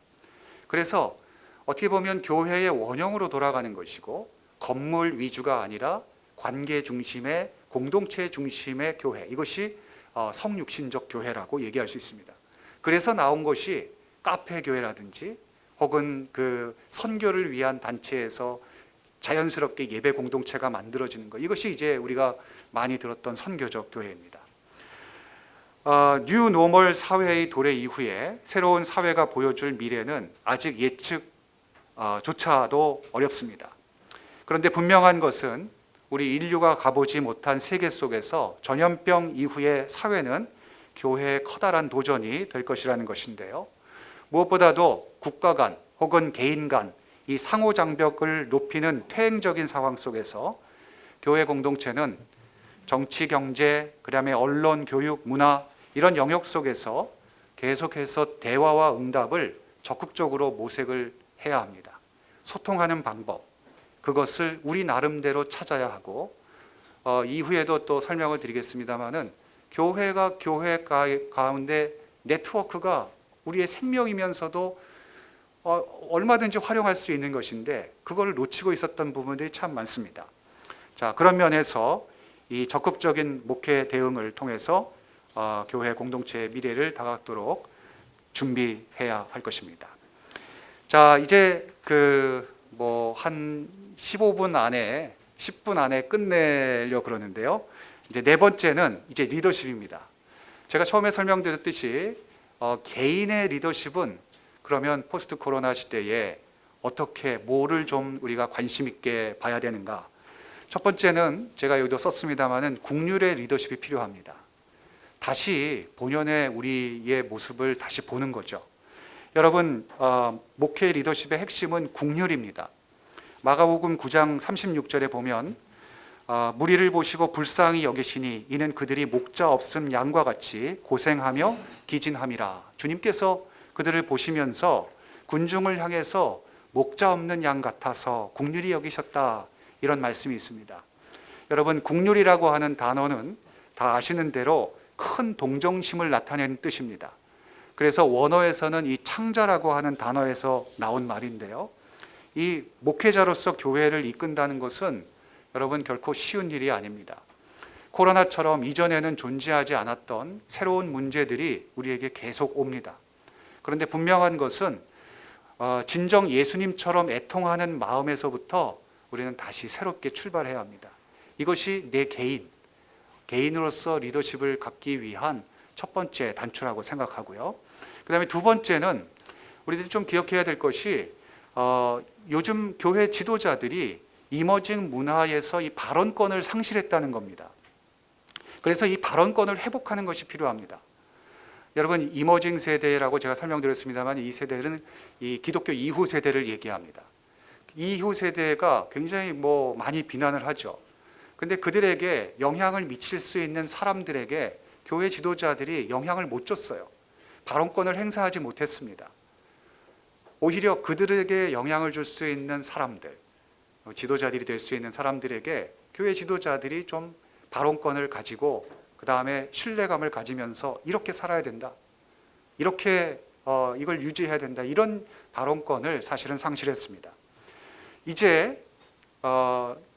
그래서 어떻게 보면 교회의 원형으로 돌아가는 것이고, 건물 위주가 아니라 관계 중심의, 공동체 중심의 교회, 이것이 성육신적 교회라고 얘기할 수 있습니다. 그래서 나온 것이 카페 교회라든지 혹은 그 선교를 위한 단체에서 자연스럽게 예배 공동체가 만들어지는 것, 이것이 이제 우리가 많이 들었던 선교적 교회입니다. 뉴 노멀 사회의 도래 이후에 새로운 사회가 보여줄 미래는 아직 예측조차도 어렵습니다. 그런데 분명한 것은 우리 인류가 가보지 못한 세계 속에서 전염병 이후의 사회는 교회의 커다란 도전이 될 것이라는 것인데요. 무엇보다도 국가 간 혹은 개인 간 이 상호 장벽을 높이는 퇴행적인 상황 속에서 교회 공동체는 정치, 경제, 그다음에 언론, 교육, 문화 이런 영역 속에서 계속해서 대화와 응답을 적극적으로 모색을 해야 합니다. 소통하는 방법, 그것을 우리 나름대로 찾아야 하고, 이후에도 또 설명을 드리겠습니다마는 교회가 교회 가운데 네트워크가 우리의 생명이면서도 얼마든지 활용할 수 있는 것인데 그걸 놓치고 있었던 부분들이 참 많습니다. 자, 그런 면에서 이 적극적인 목회 대응을 통해서 교회 공동체의 미래를 다가도록 준비해야 할 것입니다. 자, 이제 한 15분 안에 10분 안에 끝내려 그러는데요. 이제 네 번째는 이제 리더십입니다. 제가 처음에 설명드렸듯이 개인의 리더십은 그러면 포스트 코로나 시대에 어떻게 뭐를 좀 우리가 관심 있게 봐야 되는가? 첫 번째는 제가 여기도 썼습니다마는 국률의 리더십이 필요합니다. 다시 본연의 우리의 모습을 다시 보는 거죠. 여러분, 목회 리더십의 핵심은 국률입니다. 마가복음 9장 36절에 보면 무리를 보시고 불쌍히 여기시니 이는 그들이 목자 없음 양과 같이 고생하며 기진함이라. 주님께서 그들을 보시면서 군중을 향해서 목자 없는 양 같아서 국률이 여기셨다, 이런 말씀이 있습니다. 여러분, 국률이라고 하는 단어는 다 아시는 대로 큰 동정심을 나타내는 뜻입니다. 그래서 원어에서는 이 창자라고 하는 단어에서 나온 말인데요. 이 목회자로서 교회를 이끈다는 것은 여러분 결코 쉬운 일이 아닙니다. 코로나처럼 이전에는 존재하지 않았던 새로운 문제들이 우리에게 계속 옵니다. 그런데 분명한 것은 진정 예수님처럼 애통하는 마음에서부터 우리는 다시 새롭게 출발해야 합니다. 이것이 내 개인으로서 리더십을 갖기 위한 첫 번째 단추라고 생각하고요. 그 다음에 두 번째는 우리들이 좀 기억해야 될 것이 요즘 교회 지도자들이 이머징 문화에서 이 발언권을 상실했다는 겁니다. 그래서 이 발언권을 회복하는 것이 필요합니다. 여러분, 이머징 세대라고 제가 설명드렸습니다만 이 세대는 이 기독교 이후 세대를 얘기합니다. 이후 세대가 굉장히 많이 비난을 하죠. 근데 그들에게 영향을 미칠 수 있는 사람들에게 교회 지도자들이 영향을 못 줬어요. 발언권을 행사하지 못했습니다. 오히려 그들에게 영향을 줄 수 있는 사람들, 지도자들이 될 수 있는 사람들에게 교회 지도자들이 좀 발언권을 가지고 그 다음에 신뢰감을 가지면서 이렇게 살아야 된다, 이렇게 이걸 유지해야 된다, 이런 발언권을 사실은 상실했습니다. 이제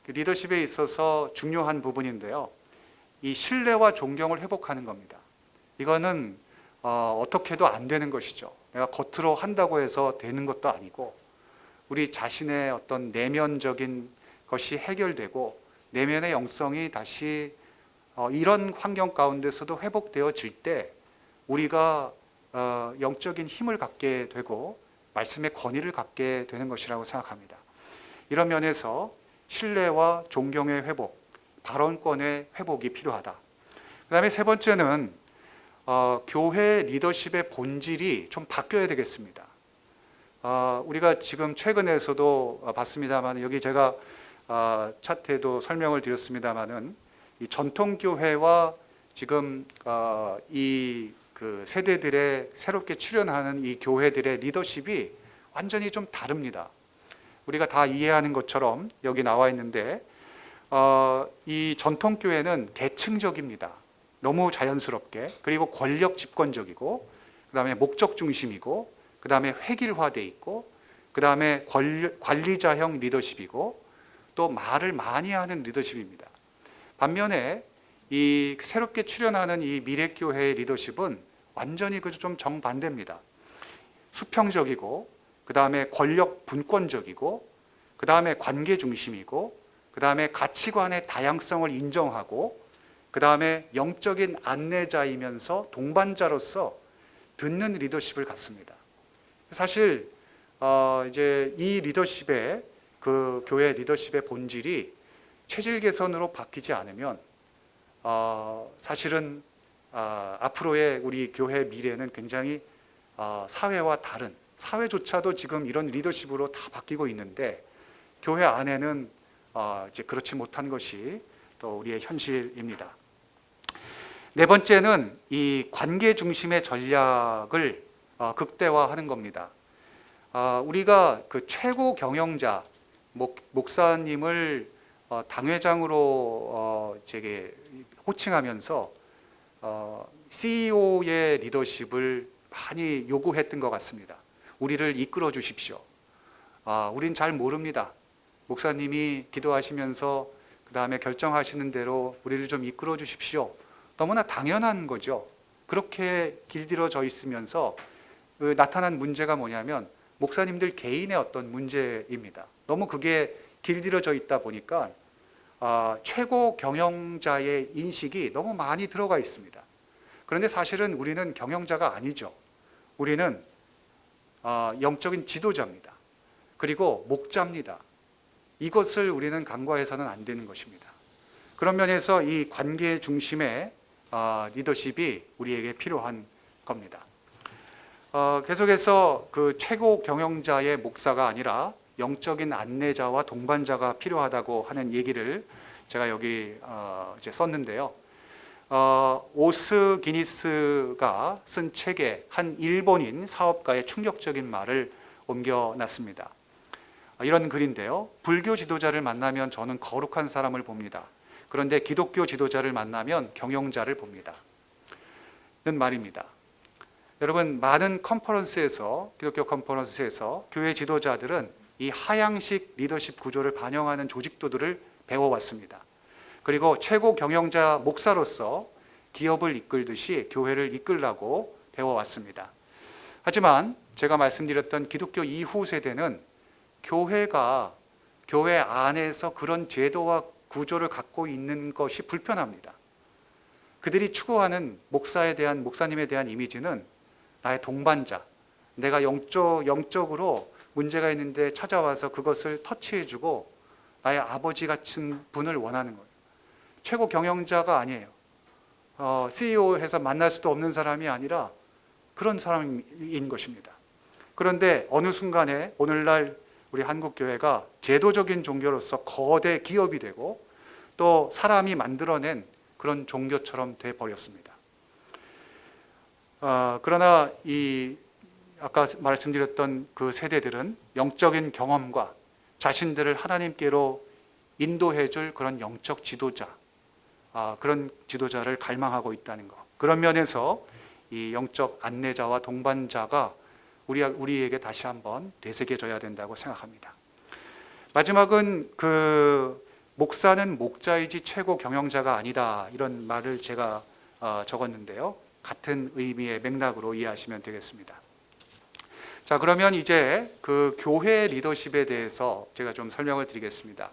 리더십에 있어서 중요한 부분인데요. 이 신뢰와 존경을 회복하는 겁니다. 이거는 어떻게도 안 되는 것이죠. 내가 겉으로 한다고 해서 되는 것도 아니고 우리 자신의 어떤 내면적인 것이 해결되고 내면의 영성이 다시 이런 환경 가운데서도 회복되어질 때 우리가 영적인 힘을 갖게 되고 말씀의 권위를 갖게 되는 것이라고 생각합니다. 이런 면에서 신뢰와 존경의 회복, 발언권의 회복이 필요하다. 그 다음에 세 번째는 교회 리더십의 본질이 좀 바뀌어야 되겠습니다. 우리가 지금 최근에서도 봤습니다만, 여기 제가 차트에도 설명을 드렸습니다만은, 이 전통교회와 지금 이 그 세대들의 새롭게 출현하는 이 교회들의 리더십이 완전히 좀 다릅니다. 우리가 다 이해하는 것처럼 여기 나와 있는데, 이 전통교회는 계층적입니다. 너무 자연스럽게. 그리고 권력 집권적이고, 그 다음에 목적 중심이고, 그 다음에 획일화돼 있고, 그 다음에 관리자형 리더십이고, 또 말을 많이 하는 리더십입니다. 반면에 이 새롭게 출현하는 이 미래교회의 리더십은 완전히 좀 정반대입니다. 수평적이고, 그 다음에 권력 분권적이고, 그 다음에 관계 중심이고, 그 다음에 가치관의 다양성을 인정하고, 그 다음에 영적인 안내자이면서 동반자로서 듣는 리더십을 갖습니다. 사실 이제 이 리더십의 그 교회 리더십의 본질이 체질 개선으로 바뀌지 않으면 사실은 앞으로의 우리 교회 미래는 굉장히 사회와 다른, 사회조차도 지금 이런 리더십으로 다 바뀌고 있는데 교회 안에는 이제 그렇지 못한 것이 또 우리의 현실입니다. 네 번째는 이 관계 중심의 전략을 극대화하는 겁니다. 우리가 그 최고 경영자 목사님을 당회장으로 호칭하면서 CEO의 리더십을 많이 요구했던 것 같습니다. 우리를 이끌어 주십시오. 우린 잘 모릅니다. 목사님이 기도하시면서 그 다음에 결정하시는 대로 우리를 좀 이끌어 주십시오. 너무나 당연한 거죠. 그렇게 길들여져 있으면서 나타난 문제가 뭐냐면 목사님들 개인의 어떤 문제입니다. 너무 그게 길들여져 있다 보니까 최고 경영자의 인식이 너무 많이 들어가 있습니다. 그런데 사실은 우리는 경영자가 아니죠. 우리는 영적인 지도자입니다. 그리고 목자입니다. 이것을 우리는 간과해서는 안 되는 것입니다. 그런 면에서 이 관계 중심의 리더십이 우리에게 필요한 겁니다. 계속해서 그 최고 경영자의 목사가 아니라 영적인 안내자와 동반자가 필요하다고 하는 얘기를 제가 여기 이제 썼는데요. 오스 기니스가 쓴 책에 한 일본인 사업가의 충격적인 말을 옮겨놨습니다. 이런 글인데요. 불교 지도자를 만나면 저는 거룩한 사람을 봅니다. 그런데 기독교 지도자를 만나면 경영자를 봅니다. 는 말입니다. 여러분, 많은 컨퍼런스에서, 기독교 컨퍼런스에서 교회 지도자들은 이 하향식 리더십 구조를 반영하는 조직도들을 배워왔습니다. 그리고 최고 경영자 목사로서 기업을 이끌듯이 교회를 이끌라고 배워왔습니다. 하지만 제가 말씀드렸던 기독교 이후 세대는 교회가 교회 안에서 그런 제도와 구조를 갖고 있는 것이 불편합니다. 그들이 추구하는 목사님에 대한 이미지는 나의 동반자, 내가 영적으로 문제가 있는데 찾아와서 그것을 터치해주고 나의 아버지 같은 분을 원하는 거예요. 최고 경영자가 아니에요. CEO에서 만날 수도 없는 사람이 아니라 그런 사람인 것입니다. 그런데 어느 순간에 오늘날 우리 한국교회가 제도적인 종교로서 거대 기업이 되고 또 사람이 만들어낸 그런 종교처럼 돼버렸습니다. 그러나 아까 말씀드렸던 그 세대들은 영적인 경험과 자신들을 하나님께로 인도해줄 그런 영적 지도자, 그런 지도자를 갈망하고 있다는 것. 그런 면에서 이 영적 안내자와 동반자가 우리에게 다시 한번 되새겨져야 된다고 생각합니다. 마지막은 목사는 목자이지 최고 경영자가 아니다, 이런 말을 제가 적었는데요. 같은 의미의 맥락으로 이해하시면 되겠습니다. 자, 그러면 이제 그 교회 리더십에 대해서 제가 좀 설명을 드리겠습니다.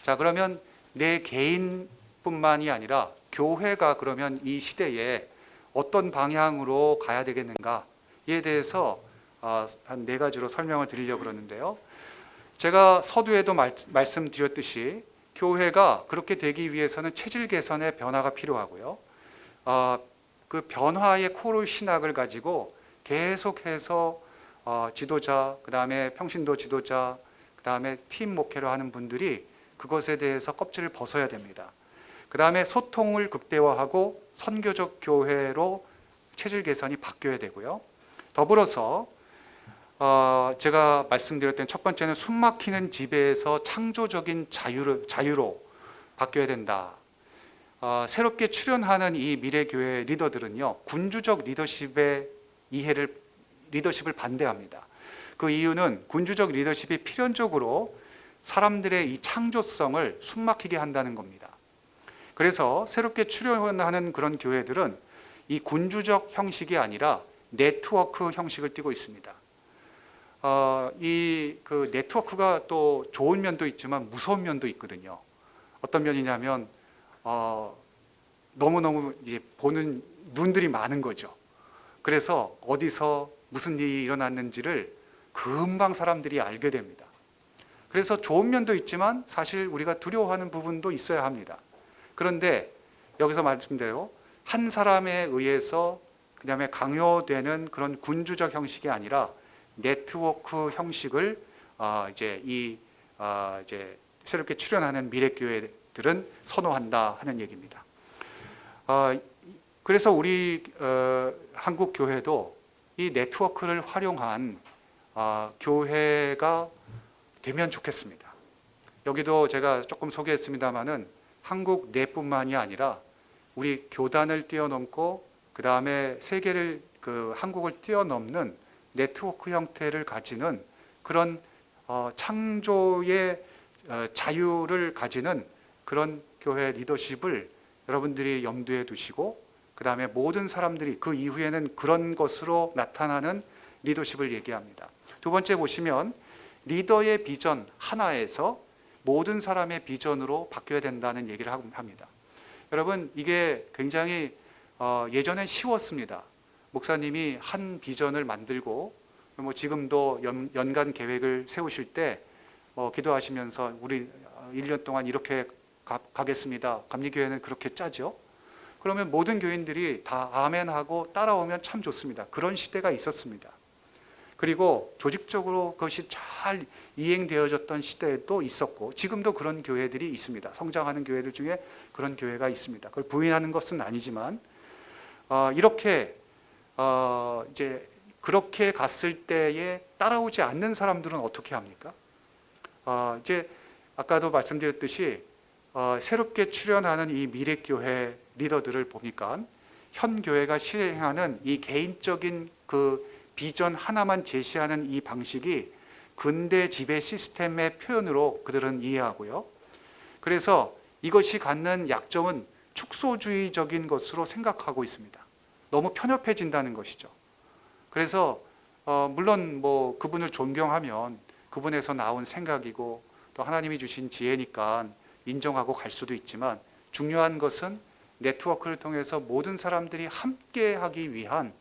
자, 그러면 내 개인뿐만이 아니라 교회가 그러면 이 시대에 어떤 방향으로 가야 되겠는가에 대해서 한 4가지로 설명을 드리려고 그러는데요. 제가 서두에도 말씀드렸듯이 교회가 그렇게 되기 위해서는 체질 개선의 변화가 필요하고요. 그 변화의 코르 신학을 가지고 계속해서 지도자, 그 다음에 평신도 지도자, 그 다음에 팀 목회를 하는 분들이 그것에 대해서 껍질을 벗어야 됩니다. 그 다음에 소통을 극대화하고 선교적 교회로 체질 개선이 바뀌어야 되고요. 더불어서 제가 말씀드렸던 첫 번째는 숨막히는 지배에서 창조적인 자유로 바뀌어야 된다. 새롭게 출현하는 이 미래교회 리더들은요, 군주적 리더십을 반대합니다. 그 이유는 군주적 리더십이 필연적으로 사람들의 이 창조성을 숨막히게 한다는 겁니다. 그래서 새롭게 출현하는 그런 교회들은 이 군주적 형식이 아니라 네트워크 형식을 띠고 있습니다. 이 그 네트워크가 또 좋은 면도 있지만 무서운 면도 있거든요. 어떤 면이냐면 너무너무 이제 보는 눈들이 많은 거죠. 그래서 어디서 무슨 일이 일어났는지를 금방 사람들이 알게 됩니다. 그래서 좋은 면도 있지만 사실 우리가 두려워하는 부분도 있어야 합니다. 그런데 여기서 말씀대로 한 사람에 의해서 그다음에 강요되는 그런 군주적 형식이 아니라 네트워크 형식을 이제 새롭게 출현하는 미래교회들은 선호한다 하는 얘기입니다. 그래서 우리 한국 교회도 이 네트워크를 활용한 교회가 되면 좋겠습니다. 여기도 제가 조금 소개했습니다마는 한국 내뿐만이 아니라 우리 교단을 뛰어넘고 그 다음에 세계를 한국을 뛰어넘는 네트워크 형태를 가지는 그런 창조의 자유를 가지는 그런 교회 리더십을 여러분들이 염두에 두시고 그 다음에 모든 사람들이 그 이후에는 그런 것으로 나타나는 리더십을 얘기합니다. 두 번째 보시면 리더의 비전 하나에서 모든 사람의 비전으로 바뀌어야 된다는 얘기를 합니다. 여러분 이게 굉장히 예전엔 쉬웠습니다. 목사님이 한 비전을 만들고 지금도 연간 계획을 세우실 때 기도하시면서 우리 1년 동안 이렇게 가겠습니다. 감리교회는 그렇게 짜죠. 그러면 모든 교인들이 다 아멘하고 따라오면 참 좋습니다. 그런 시대가 있었습니다. 그리고 조직적으로 그것이 잘 이행되어졌던 시대도 있었고 지금도 그런 교회들이 있습니다. 성장하는 교회들 중에 그런 교회가 있습니다. 그걸 부인하는 것은 아니지만 이렇게 이제 그렇게 갔을 때에 따라오지 않는 사람들은 어떻게 합니까? 이제 아까도 말씀드렸듯이 새롭게 출현하는 이 미래교회 리더들을 보니까 현 교회가 실행하는 이 개인적인 그 비전 하나만 제시하는 이 방식이 근대 지배 시스템의 표현으로 그들은 이해하고요. 그래서 이것이 갖는 약점은 축소주의적인 것으로 생각하고 있습니다. 너무 편협해진다는 것이죠. 그래서 물론 뭐 그분을 존경하면 그분에서 나온 생각이고 또 하나님이 주신 지혜니까 인정하고 갈 수도 있지만 중요한 것은 네트워크를 통해서 모든 사람들이 함께하기 위한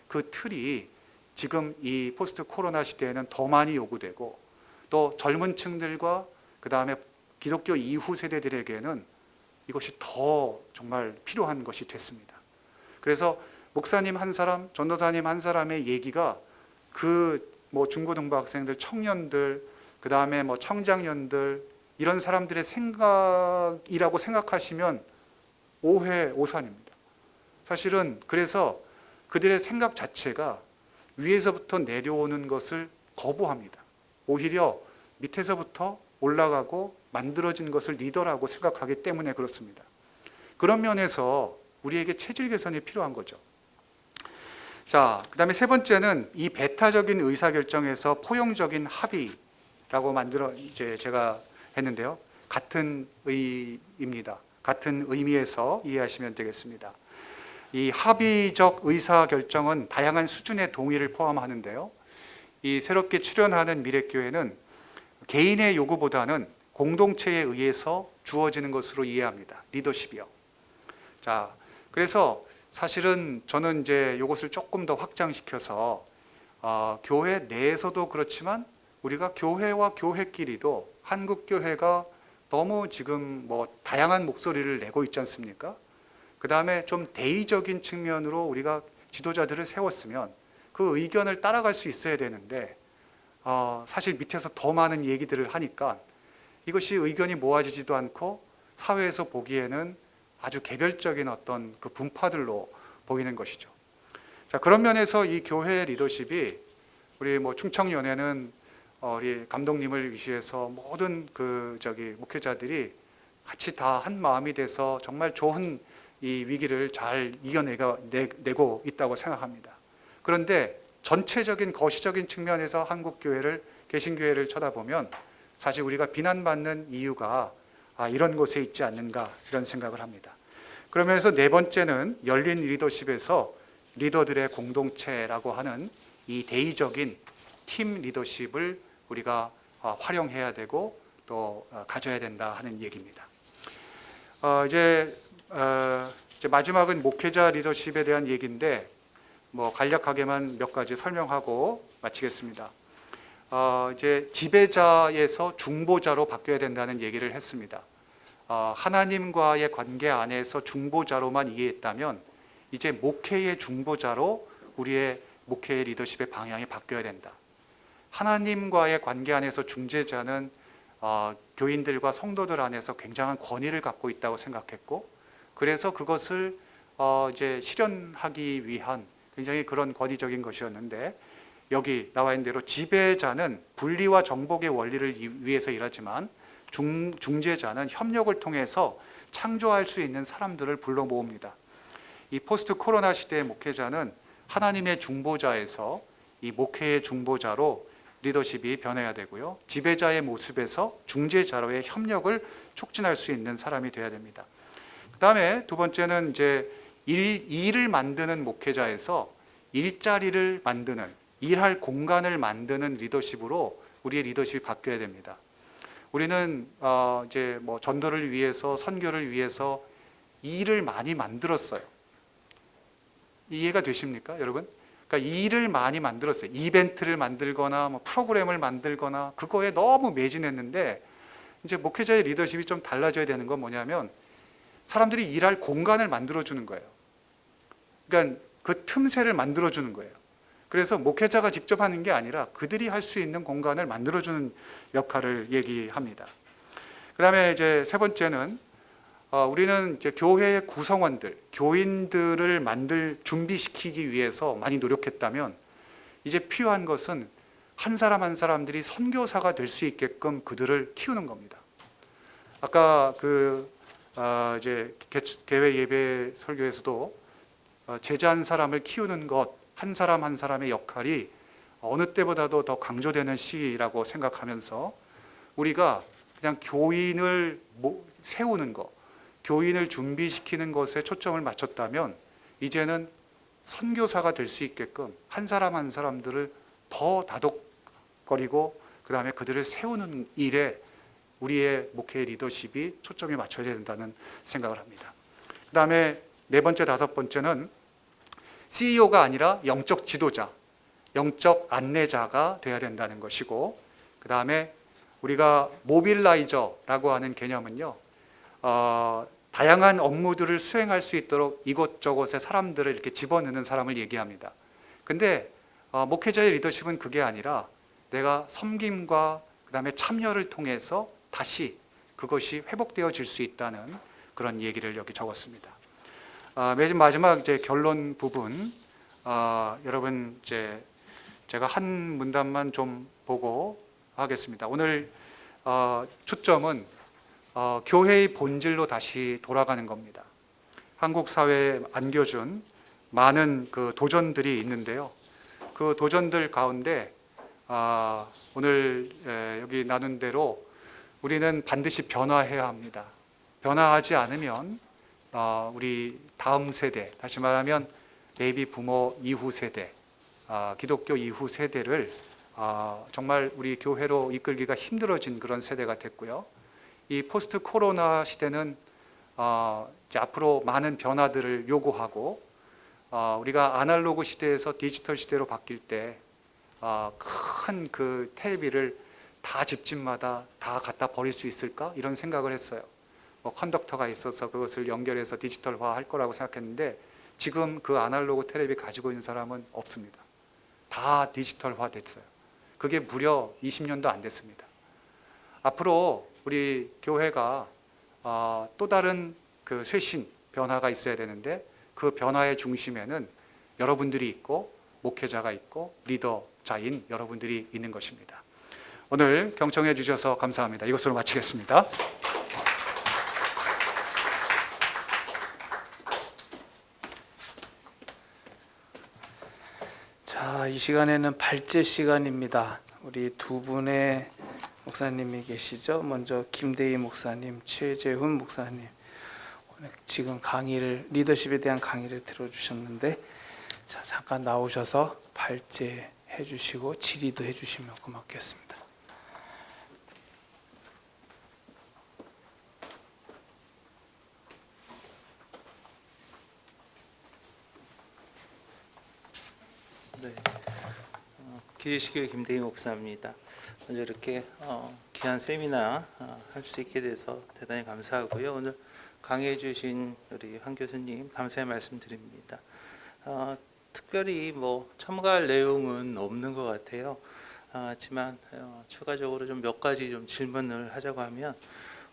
그 틀이 지금 이 포스트 코로나 시대에는 더 많이 요구되고 또 젊은 층들과 그 다음에 기독교 이후 세대들에게는 이것이 더 정말 필요한 것이 됐습니다. 그래서 목사님 한 사람, 전도사님 한 사람의 얘기가 중고등부학생들, 청년들, 그 다음에 청장년들 이런 사람들의 생각이라고 생각하시면 오산입니다. 사실은 그래서 그들의 생각 자체가 위에서부터 내려오는 것을 거부합니다. 오히려 밑에서부터 올라가고 만들어진 것을 리더라고 생각하기 때문에 그렇습니다. 그런 면에서 우리에게 체질 개선이 필요한 거죠. 자, 그 다음에 세 번째는 이 배타적인 의사결정에서 포용적인 합의라고 제가 했는데요. 같은 의입니다. 같은 의미에서 이해하시면 되겠습니다. 이 합의적 의사결정은 다양한 수준의 동의를 포함하는데요. 이 새롭게 출현하는 미래교회는 개인의 요구보다는 공동체에 의해서 주어지는 것으로 이해합니다. 리더십이요. 자, 그래서 사실은 저는 이제 이것을 조금 더 확장시켜서 교회 내에서도 그렇지만 우리가 교회와 교회끼리도 한국 교회가 너무 지금 다양한 목소리를 내고 있지 않습니까? 그 다음에 좀 대의적인 측면으로 우리가 지도자들을 세웠으면 그 의견을 따라갈 수 있어야 되는데 사실 밑에서 더 많은 얘기들을 하니까 이것이 의견이 모아지지도 않고 사회에서 보기에는 아주 개별적인 어떤 그 분파들로 보이는 것이죠. 자, 그런 면에서 이 교회 리더십이 우리 뭐 충청연회는 우리 감독님을 위시해서 모든 목회자들이 같이 다 한 마음이 돼서 정말 좋은 이 위기를 잘 이겨내고 있다고 생각합니다. 그런데 전체적인 거시적인 측면에서 한국 교회를, 개신교회를 쳐다보면 사실 우리가 비난받는 이유가 이런 곳에 있지 않는가 이런 생각을 합니다. 그러면서 네 번째는 열린 리더십에서 리더들의 공동체라고 하는 이 대의적인 팀 리더십을 우리가 활용해야 되고 또 가져야 된다 하는 얘기입니다. 이제 마지막은 목회자 리더십에 대한 얘기인데 뭐 간략하게만 몇 가지 설명하고 마치겠습니다. 이제 지배자에서 중보자로 바뀌어야 된다는 얘기를 했습니다. 하나님과의 관계 안에서 중보자로만 이해했다면 이제 목회의 중보자로 우리의 목회의 리더십의 방향이 바뀌어야 된다. 하나님과의 관계 안에서 중재자는 교인들과 성도들 안에서 굉장한 권위를 갖고 있다고 생각했고, 그래서 그것을 이제 실현하기 위한 굉장히 그런 권위적인 것이었는데, 여기 나와 있는 대로 지배자는 분리와 정복의 원리를 위해서 일하지만 중재자는 협력을 통해서 창조할 수 있는 사람들을 불러 모읍니다. 이 포스트 코로나 시대의 목회자는 하나님의 중보자에서 이 목회의 중보자로 리더십이 변해야 되고요. 지배자의 모습에서 중재자로의 협력을 촉진할 수 있는 사람이 되어야 됩니다. 그 다음에 두 번째는 이제 일을 만드는 목회자에서 일자리를 만드는, 일할 공간을 만드는 리더십으로 우리의 리더십이 바뀌어야 됩니다. 우리는 이제 뭐 전도를 위해서, 선교를 위해서 일을 많이 만들었어요. 이해가 되십니까, 여러분? 그러니까 일을 많이 만들었어요. 이벤트를 만들거나 뭐 프로그램을 만들거나 그거에 너무 매진했는데, 이제 목회자의 리더십이 좀 달라져야 되는 건 뭐냐면 사람들이 일할 공간을 만들어주는 거예요. 그러니까 그 틈새를 만들어주는 거예요. 그래서 목회자가 직접 하는 게 아니라 그들이 할 수 있는 공간을 만들어주는 역할을 얘기합니다. 그 다음에 이제 세 번째는 우리는 이제 교회의 구성원들, 교인들을 준비시키기 위해서 많이 노력했다면 이제 필요한 것은 한 사람 한 사람들이 선교사가 될 수 있게끔 그들을 키우는 겁니다. 아까 이제 개회 예배 설교에서도 제자 한 사람을 키우는 것, 한 사람 한 사람의 역할이 어느 때보다도 더 강조되는 시기라고 생각하면서 우리가 그냥 교인을 세우는 것, 교인을 준비시키는 것에 초점을 맞췄다면 이제는 선교사가 될 수 있게끔 한 사람 한 사람들을 더 다독거리고 그 다음에 그들을 세우는 일에 우리의 목회 리더십이 초점이 맞춰야 된다는 생각을 합니다. 그 다음에 네 번째, 다섯 번째는 CEO가 아니라 영적 지도자, 영적 안내자가 되어야 된다는 것이고, 그 다음에 우리가 모빌라이저라고 하는 개념은요, 다양한 업무들을 수행할 수 있도록 이곳저곳에 사람들을 이렇게 집어넣는 사람을 얘기합니다. 근데 목회자의 리더십은 그게 아니라 내가 섬김과 그 다음에 참여를 통해서 다시 그것이 회복되어질 수 있다는 그런 얘기를 여기 적었습니다. 맨 마지막 이제 결론 부분, 여러분 이제 제가 한 문단만 좀 보고 하겠습니다. 오늘 초점은 교회의 본질로 다시 돌아가는 겁니다. 한국 사회에 안겨준 많은 그 도전들이 있는데요. 그 도전들 가운데 오늘 여기 나눈 대로 우리는 반드시 변화해야 합니다. 변화하지 않으면 우리 다음 세대, 다시 말하면 베이비 부모 이후 세대, 기독교 이후 세대를 정말 우리 교회로 이끌기가 힘들어진 그런 세대가 됐고요. 이 포스트 코로나 시대는 이제 앞으로 많은 변화들을 요구하고 우리가 아날로그 시대에서 디지털 시대로 바뀔 때 큰 그 텔레비를 다 집집마다 다 갖다 버릴 수 있을까? 이런 생각을 했어요. 뭐 컨덕터가 있어서 그것을 연결해서 디지털화 할 거라고 생각했는데 지금 그 아날로그 텔레비 가지고 있는 사람은 없습니다. 다 디지털화 됐어요. 그게 무려 20년도 안 됐습니다. 앞으로 우리 교회가 또 다른 그 쇄신 변화가 있어야 되는데 그 변화의 중심에는 여러분들이 있고 목회자가 있고 리더자인 여러분들이 있는 것입니다. 오늘 경청해 주셔서 감사합니다. 이것으로 마치겠습니다. 자, 이 시간에는 발제 시간입니다. 우리 두 분의 목사님이 계시죠. 먼저 김대희 목사님, 최재훈 목사님. 오늘 지금 강의를 리더십에 대한 강의를 들어주셨는데, 자, 잠깐 나오셔서 발제해 주시고 질의도 해주시면 고맙겠습니다. 네, 기주시교회 김대희 목사입니다. 먼저 이렇게 귀한 세미나 할 수 있게 돼서 대단히 감사하고요. 오늘 강의해 주신 우리 황 교수님 감사의 말씀드립니다. 특별히 뭐 첨가할 내용은 없는 것 같아요. 하지만 추가적으로 좀 몇 가지 좀 질문을 하자고 하면,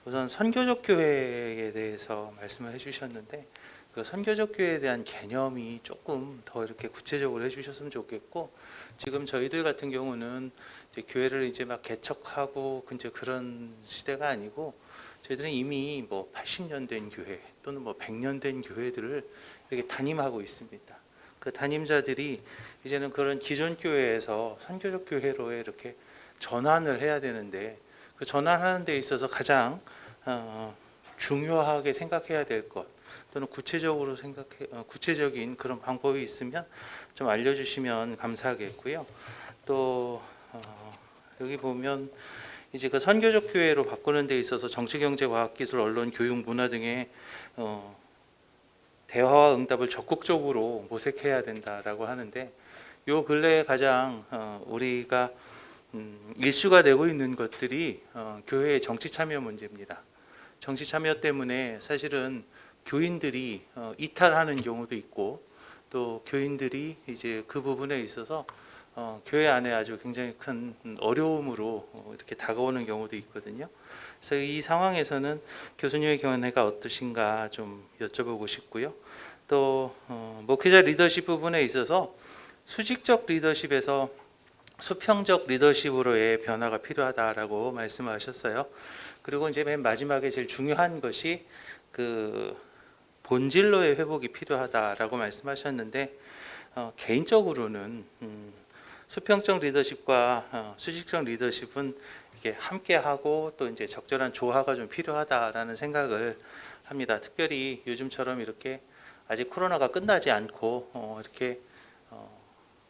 우선 선교적 교회에 대해서 말씀을 해주셨는데 그 선교적 교회에 대한 개념이 조금 더 이렇게 구체적으로 해주셨으면 좋겠고, 지금 저희들 같은 경우는 이제 교회를 이제 막 개척하고 이제 그런 시대가 아니고, 저희들은 이미 뭐 80년 된 교회 또는 뭐 100년 된 교회들을 이렇게 담임하고 있습니다. 그 담임자들이 이제는 그런 기존 교회에서 선교적 교회로 이렇게 전환을 해야 되는데, 그 전환하는 데 있어서 가장 중요하게 생각해야 될 것, 또는 구체적인 그런 방법이 있으면 좀 알려주시면 감사하겠고요. 또 여기 보면 이제 그 선교적 교회로 바꾸는 데 있어서 정치, 경제, 과학, 기술, 언론, 교육, 문화 등의 대화와 응답을 적극적으로 모색해야 된다라고 하는데, 요 근래에 가장 우리가 이슈가 되고 있는 것들이 교회의 정치 참여 문제입니다. 정치 참여 때문에 사실은 교인들이 이탈하는 경우도 있고, 또 교인들이 이제 그 부분에 있어서 교회 안에 아주 굉장히 큰 어려움으로 이렇게 다가오는 경우도 있거든요. 그래서 이 상황에서는 교수님의 견해가 어떠신가 좀 여쭤보고 싶고요. 또 목회자 리더십 부분에 있어서 수직적 리더십에서 수평적 리더십으로의 변화가 필요하다라고 말씀하셨어요. 그리고 이제 맨 마지막에 제일 중요한 것이 그 본질로의 회복이 필요하다라고 말씀하셨는데, 개인적으로는 수평적 리더십과 수직적 리더십은 이게 함께하고 또 이제 적절한 조화가 좀 필요하다라는 생각을 합니다. 특별히 요즘처럼 이렇게 아직 코로나가 끝나지 않고 이렇게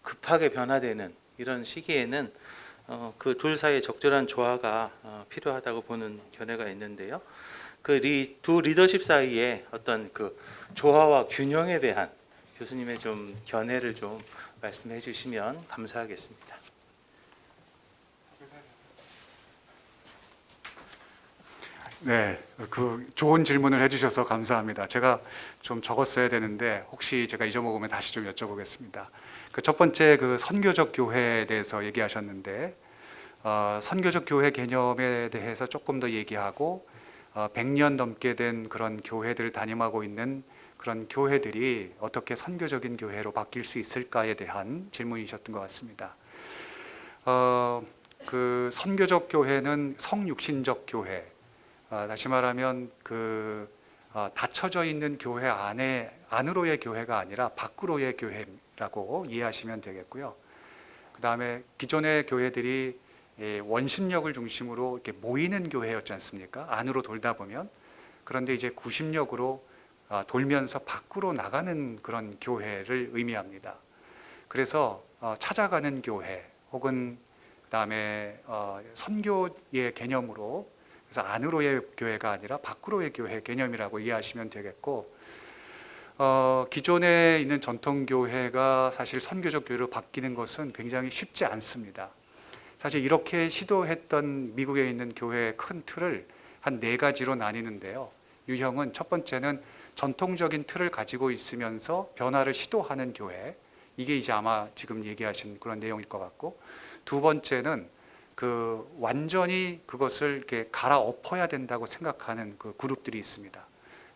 급하게 변화되는 이런 시기에는 그 둘 사이의 적절한 조화가 필요하다고 보는 견해가 있는데요. 그 두 리더십 사이에 어떤 그 조화와 균형에 대한 교수님의 좀 견해를 좀 말씀해 주시면 감사하겠습니다. 네, 그 좋은 질문을 해주셔서 감사합니다. 제가 좀 적었어야 되는데 혹시 제가 잊어먹으면 다시 좀 여쭤보겠습니다. 그 첫 번째 그 선교적 교회에 대해서 얘기하셨는데, 선교적 교회 개념에 대해서 조금 더 얘기하고 100년 넘게 된 그런 교회들을 담임하고 있는 그런 교회들이 어떻게 선교적인 교회로 바뀔 수 있을까에 대한 질문이셨던 것 같습니다. 그 선교적 교회는 성육신적 교회, 다시 말하면 그 닫혀져 있는 교회 안으로의 교회가 아니라 밖으로의 교회라고 이해하시면 되겠고요. 그 다음에 기존의 교회들이 원심력을 중심으로 이렇게 모이는 교회였지 않습니까? 안으로 돌다 보면. 그런데 이제 구심력으로 돌면서 밖으로 나가는 그런 교회를 의미합니다. 그래서 찾아가는 교회 혹은 그다음에 선교의 개념으로, 그래서 안으로의 교회가 아니라 밖으로의 교회 개념이라고 이해하시면 되겠고, 기존에 있는 전통 교회가 사실 선교적 교회로 바뀌는 것은 굉장히 쉽지 않습니다. 사실 이렇게 시도했던 미국에 있는 교회의 큰 틀을 한 4가지로 나뉘는데요. 유형은 첫 번째는 전통적인 틀을 가지고 있으면서 변화를 시도하는 교회, 이게 이제 아마 지금 얘기하신 그런 내용일 것 같고, 두 번째는 그 완전히 그것을 이렇게 갈아엎어야 된다고 생각하는 그 그룹들이 있습니다.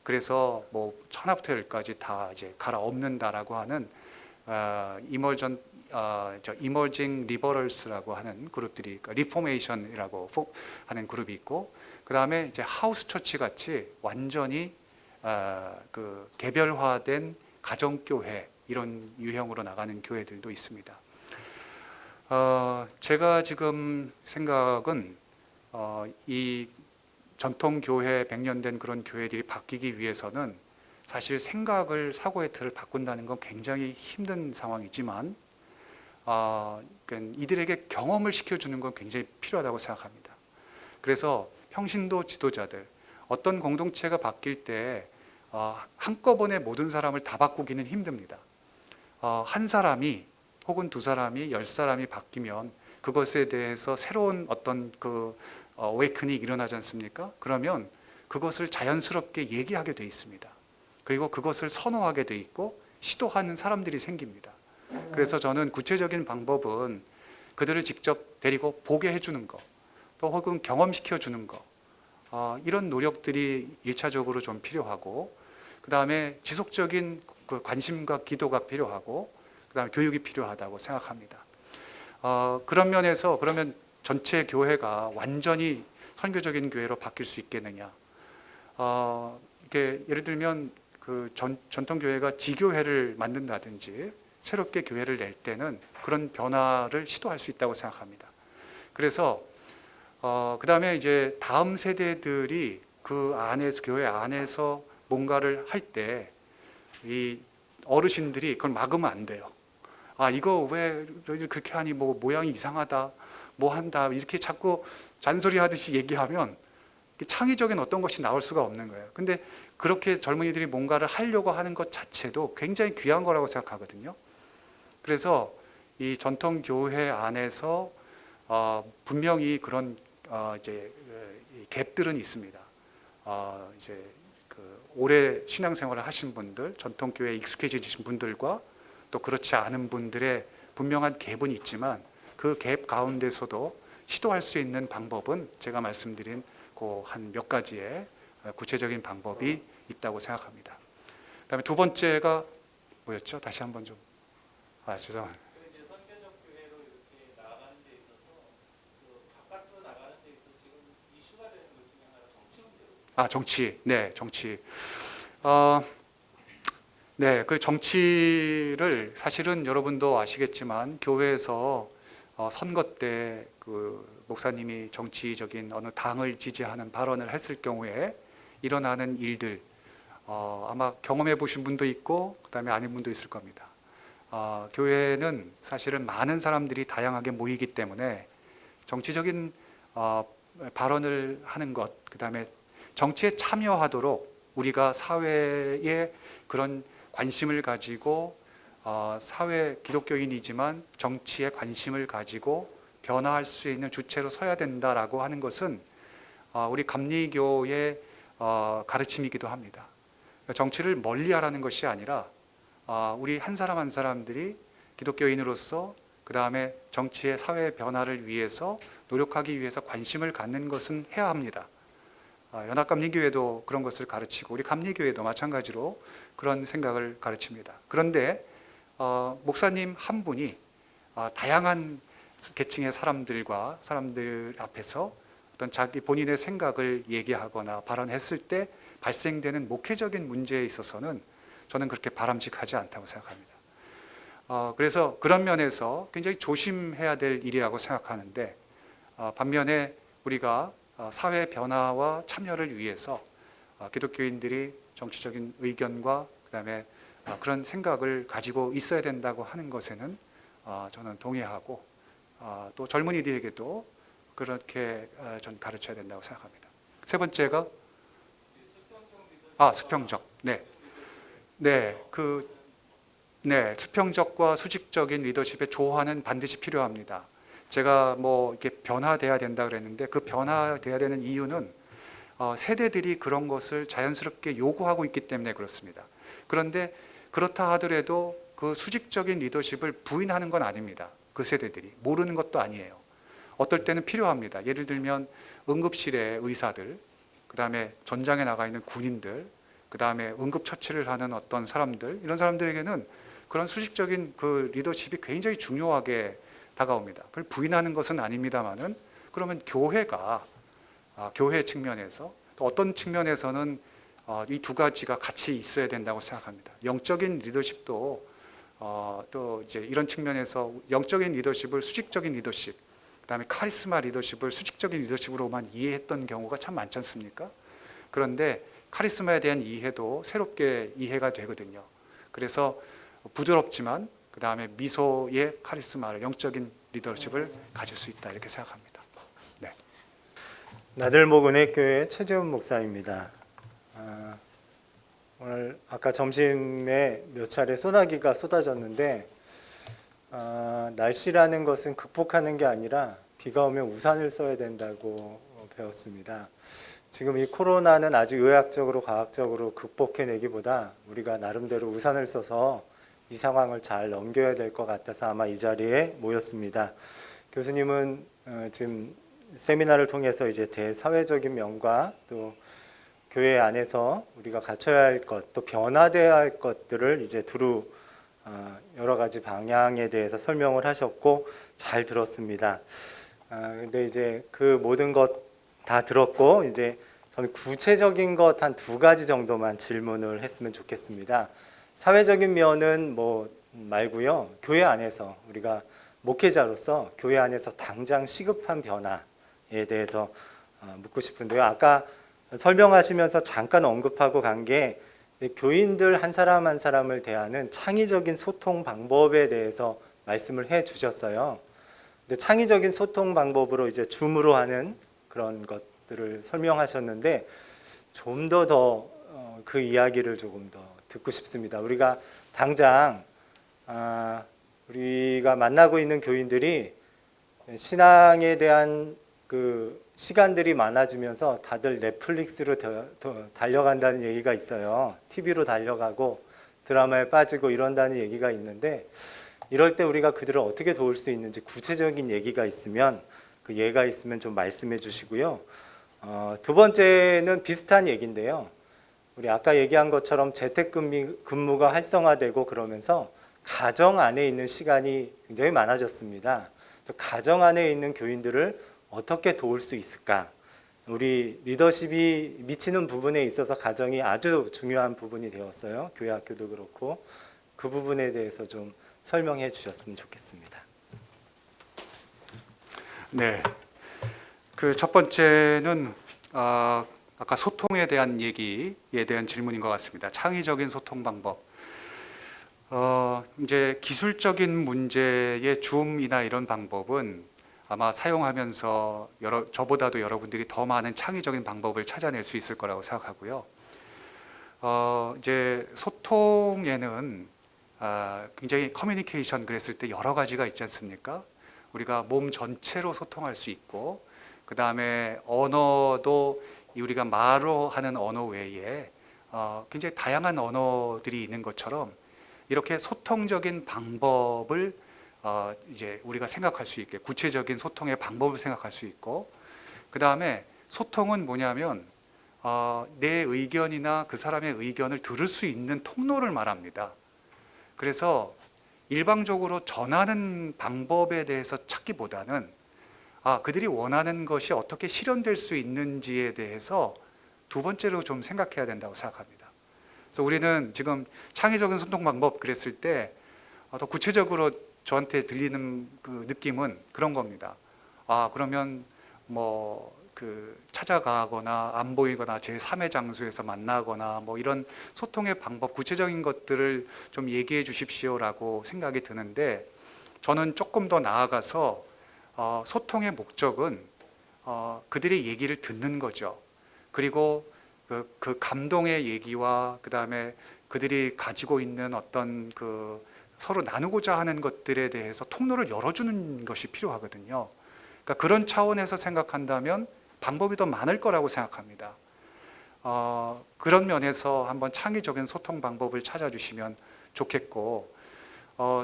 그래서 뭐 천하부터 열까지 다 이제 갈아엎는다라고 하는 이머징 리버럴스라고 하는 그룹들이, 그러니까 리포메이션이라고 하는 그룹이 있고, 그 다음에 이제 하우스 처치 같이 완전히 그 개별화된 가정교회, 이런 유형으로 나가는 교회들도 있습니다. 제가 지금 생각은 이 전통 교회 100년 된 그런 교회들이 바뀌기 위해서는 사실 생각을, 사고의 틀을 바꾼다는 건 굉장히 힘든 상황이지만 그러니까 이들에게 경험을 시켜주는 건 굉장히 필요하다고 생각합니다. 그래서 평신도 지도자들, 어떤 공동체가 바뀔 때 한꺼번에 모든 사람을 다 바꾸기는 힘듭니다. 한 사람이 혹은 두 사람이 10사람이 바뀌면 그것에 대해서 새로운 어떤 그 어웨이크닝이 일어나지 않습니까? 그러면 그것을 자연스럽게 얘기하게 돼 있습니다. 그리고 그것을 선호하게 돼 있고 시도하는 사람들이 생깁니다. 그래서 저는 구체적인 방법은 그들을 직접 데리고 보게 해주는 거, 또 혹은 경험시켜 주는 거, 이런 노력들이 1차적으로 좀 필요하고, 그 다음에 지속적인 그 관심과 기도가 필요하고, 그 다음에 교육이 필요하다고 생각합니다. 그런 면에서 그러면 전체 교회가 완전히 선교적인 교회로 바뀔 수 있겠느냐? 이렇게 예를 들면 그 전통 교회가 지교회를 만든다든지 새롭게 교회를 낼 때는 그런 변화를 시도할 수 있다고 생각합니다. 그래서 그 다음에 이제 다음 세대들이 그 안에서, 교회 안에서 뭔가를 할 때 이 어르신들이 그걸 막으면 안 돼요. 이거 왜 너희들 그렇게 하니, 뭐 모양이 이상하다, 뭐 한다, 이렇게 자꾸 잔소리 하듯이 얘기하면 창의적인 어떤 것이 나올 수가 없는 거예요. 근데 그렇게 젊은이들이 뭔가를 하려고 하는 것 자체도 굉장히 귀한 거라고 생각하거든요. 그래서 이 전통 교회 안에서 분명히 그런 이제 갭들은 있습니다. 이제 그 오래 신앙생활을 하신 분들, 전통 교회에 익숙해지신 분들과 또 그렇지 않은 분들의 분명한 갭은 있지만, 그 갭 가운데서도 시도할 수 있는 방법은 제가 말씀드린 그 한 몇 가지의 구체적인 방법이 있다고 생각합니다. 그다음에 두 번째가 뭐였죠? 다시 한번 좀. 죄송합니다. 이제 선교적 교회로 이렇게 나아가는 데 있어서 그 바깥으로 나가는 데 있어서 지금 이슈가 되는 것 중에 하나가 정치 문제거든요. 정치. 네, 정치. 네, 그 정치를 사실은 여러분도 아시겠지만 교회에서 선거 때 그 목사님이 정치적인 어느 당을 지지하는 발언을 했을 경우에 일어나는 일들, 아마 경험해 보신 분도 있고 그다음에 아닌 분도 있을 겁니다. 교회는 사실은 많은 사람들이 다양하게 모이기 때문에 정치적인 발언을 하는 것, 그다음에 정치에 참여하도록 우리가 사회에 그런 관심을 가지고 사회 기독교인이지만 정치에 관심을 가지고 변화할 수 있는 주체로 서야 된다라고 하는 것은 우리 감리교의 가르침이기도 합니다. 정치를 멀리하라는 것이 아니라 우리 한 사람 한 사람들이 기독교인으로서 그 다음에 정치의 사회 변화를 위해서 노력하기 위해서 관심을 갖는 것은 해야 합니다. 연합감리교회도 그런 것을 가르치고 우리 감리교회도 마찬가지로 그런 생각을 가르칩니다. 그런데 목사님 한 분이 다양한 계층의 사람들 앞에서 어떤 자기 본인의 생각을 얘기하거나 발언했을 때 발생되는 목회적인 문제에 있어서는 저는 그렇게 바람직하지 않다고 생각합니다. 그래서 그런 면에서 굉장히 조심해야 될 일이라고 생각하는데, 반면에 우리가 사회 변화와 참여를 위해서 기독교인들이 정치적인 의견과 그다음에 그런 생각을 가지고 있어야 된다고 하는 것에는 저는 동의하고, 또 젊은이들에게도 그렇게 전 가르쳐야 된다고 생각합니다. 세 번째가 수평적. 수평적과 수직적인 리더십의 조화는 반드시 필요합니다. 제가 뭐 이렇게 변화돼야 된다 그랬는데, 그 변화돼야 되는 이유는 세대들이 그런 것을 자연스럽게 요구하고 있기 때문에 그렇습니다. 그런데 그렇다 하더라도 그 수직적인 리더십을 부인하는 건 아닙니다. 그 세대들이 모르는 것도 아니에요. 어떨 때는 필요합니다. 예를 들면 응급실의 의사들, 그 다음에 전장에 나가 있는 군인들, 그 다음에 응급처치를 하는 어떤 사람들, 이런 사람들에게는 그런 수직적인 그 리더십이 굉장히 중요하게 다가옵니다. 그걸 부인하는 것은 아닙니다만은, 그러면 교회가 교회 측면에서 또 어떤 측면에서는 이 두 가지가 같이 있어야 된다고 생각합니다. 영적인 리더십도 또 이제 이런 측면에서 영적인 리더십을 수직적인 리더십, 그다음에 카리스마 리더십을 수직적인 리더십으로만 이해했던 경우가 참 많지 않습니까? 그런데 카리스마에 대한 이해도 새롭게 이해가 되거든요. 그래서 부드럽지만 그다음에 미소의 카리스마를, 영적인 리더십을 가질 수 있다, 이렇게 생각합니다. 네. 나들목은혜교회 최재훈 목사입니다. 오늘 아까 점심에 몇 차례 소나기가 쏟아졌는데 날씨라는 것은 극복하는 게 아니라 비가 오면 우산을 써야 된다고 배웠습니다. 지금 이 코로나는 아직 의학적으로 과학적으로 극복해내기보다 우리가 나름대로 우산을 써서 이 상황을 잘 넘겨야 될 것 같아서 아마 이 자리에 모였습니다. 교수님은 지금 세미나를 통해서 이제 대사회적인 면과 또 교회 안에서 우리가 갖춰야 할 것, 또 변화되어야 할 것들을 이제 두루 여러 가지 방향에 대해서 설명을 하셨고 잘 들었습니다. 근데 이제 그 모든 것 다 들었고 이제 저는 구체적인 것 한 두 가지 정도만 질문을 했으면 좋겠습니다. 사회적인 면은 뭐 말고요. 교회 안에서 우리가 목회자로서 교회 안에서 당장 시급한 변화에 대해서 묻고 싶은데요. 아까 설명하시면서 잠깐 언급하고 간 게 교인들 한 사람 한 사람을 대하는 창의적인 소통 방법에 대해서 말씀을 해 주셨어요. 근데 창의적인 소통 방법으로 이제 줌으로 하는 그런 것들을 설명하셨는데 좀 더 그 이야기를 조금 더 듣고 싶습니다. 우리가 당장 우리가 만나고 있는 교인들이 신앙에 대한 그 시간들이 많아지면서 다들 넷플릭스로 달려간다는 얘기가 있어요. TV로 달려가고 드라마에 빠지고 이런다는 얘기가 있는데 이럴 때 우리가 그들을 어떻게 도울 수 있는지 구체적인 얘기가 있으면 그 예가 있으면 좀 말씀해 주시고요. 두 번째는 비슷한 얘기인데요. 우리 아까 얘기한 것처럼 재택근무가 활성화되고 그러면서 가정 안에 있는 시간이 굉장히 많아졌습니다. 가정 안에 있는 교인들을 어떻게 도울 수 있을까? 우리 리더십이 미치는 부분에 있어서 가정이 아주 중요한 부분이 되었어요. 교회 학교도 그렇고 그 부분에 대해서 좀 설명해 주셨으면 좋겠습니다. 네. 그 첫 번째는 아까 소통에 대한 얘기에 대한 질문인 것 같습니다. 창의적인 소통 방법. 이제 기술적인 문제의 줌이나 이런 방법은 아마 사용하면서 저보다도 여러분들이 더 많은 창의적인 방법을 찾아낼 수 있을 거라고 생각하고요. 이제 소통에는 굉장히 커뮤니케이션 그랬을 때 여러 가지가 있지 않습니까? 우리가 몸 전체로 소통할 수 있고, 그 다음에 언어도 우리가 말로 하는 언어 외에 굉장히 다양한 언어들이 있는 것처럼 이렇게 소통적인 방법을 이제 우리가 생각할 수 있게, 구체적인 소통의 방법을 생각할 수 있고, 그 다음에 소통은 뭐냐면 내 의견이나 그 사람의 의견을 들을 수 있는 통로를 말합니다. 그래서 일방적으로 전하는 방법에 대해서 찾기보다는 그들이 원하는 것이 어떻게 실현될 수 있는지에 대해서 두 번째로 좀 생각해야 된다고 생각합니다. 그래서 우리는 지금 창의적인 소통 방법 그랬을 때 더 구체적으로 저한테 들리는 그 느낌은 그런 겁니다. 그러면 뭐 그 찾아가거나 안 보이거나 제3의 장소에서 만나거나 뭐 이런 소통의 방법, 구체적인 것들을 좀 얘기해 주십시오라고 생각이 드는데, 저는 조금 더 나아가서 소통의 목적은 그들의 얘기를 듣는 거죠. 그리고 그 감동의 얘기와 그 다음에 그들이 가지고 있는 어떤 그 서로 나누고자 하는 것들에 대해서 통로를 열어주는 것이 필요하거든요. 그러니까 그런 차원에서 생각한다면 방법이 더 많을 거라고 생각합니다. 그런 면에서 한번 창의적인 소통 방법을 찾아주시면 좋겠고,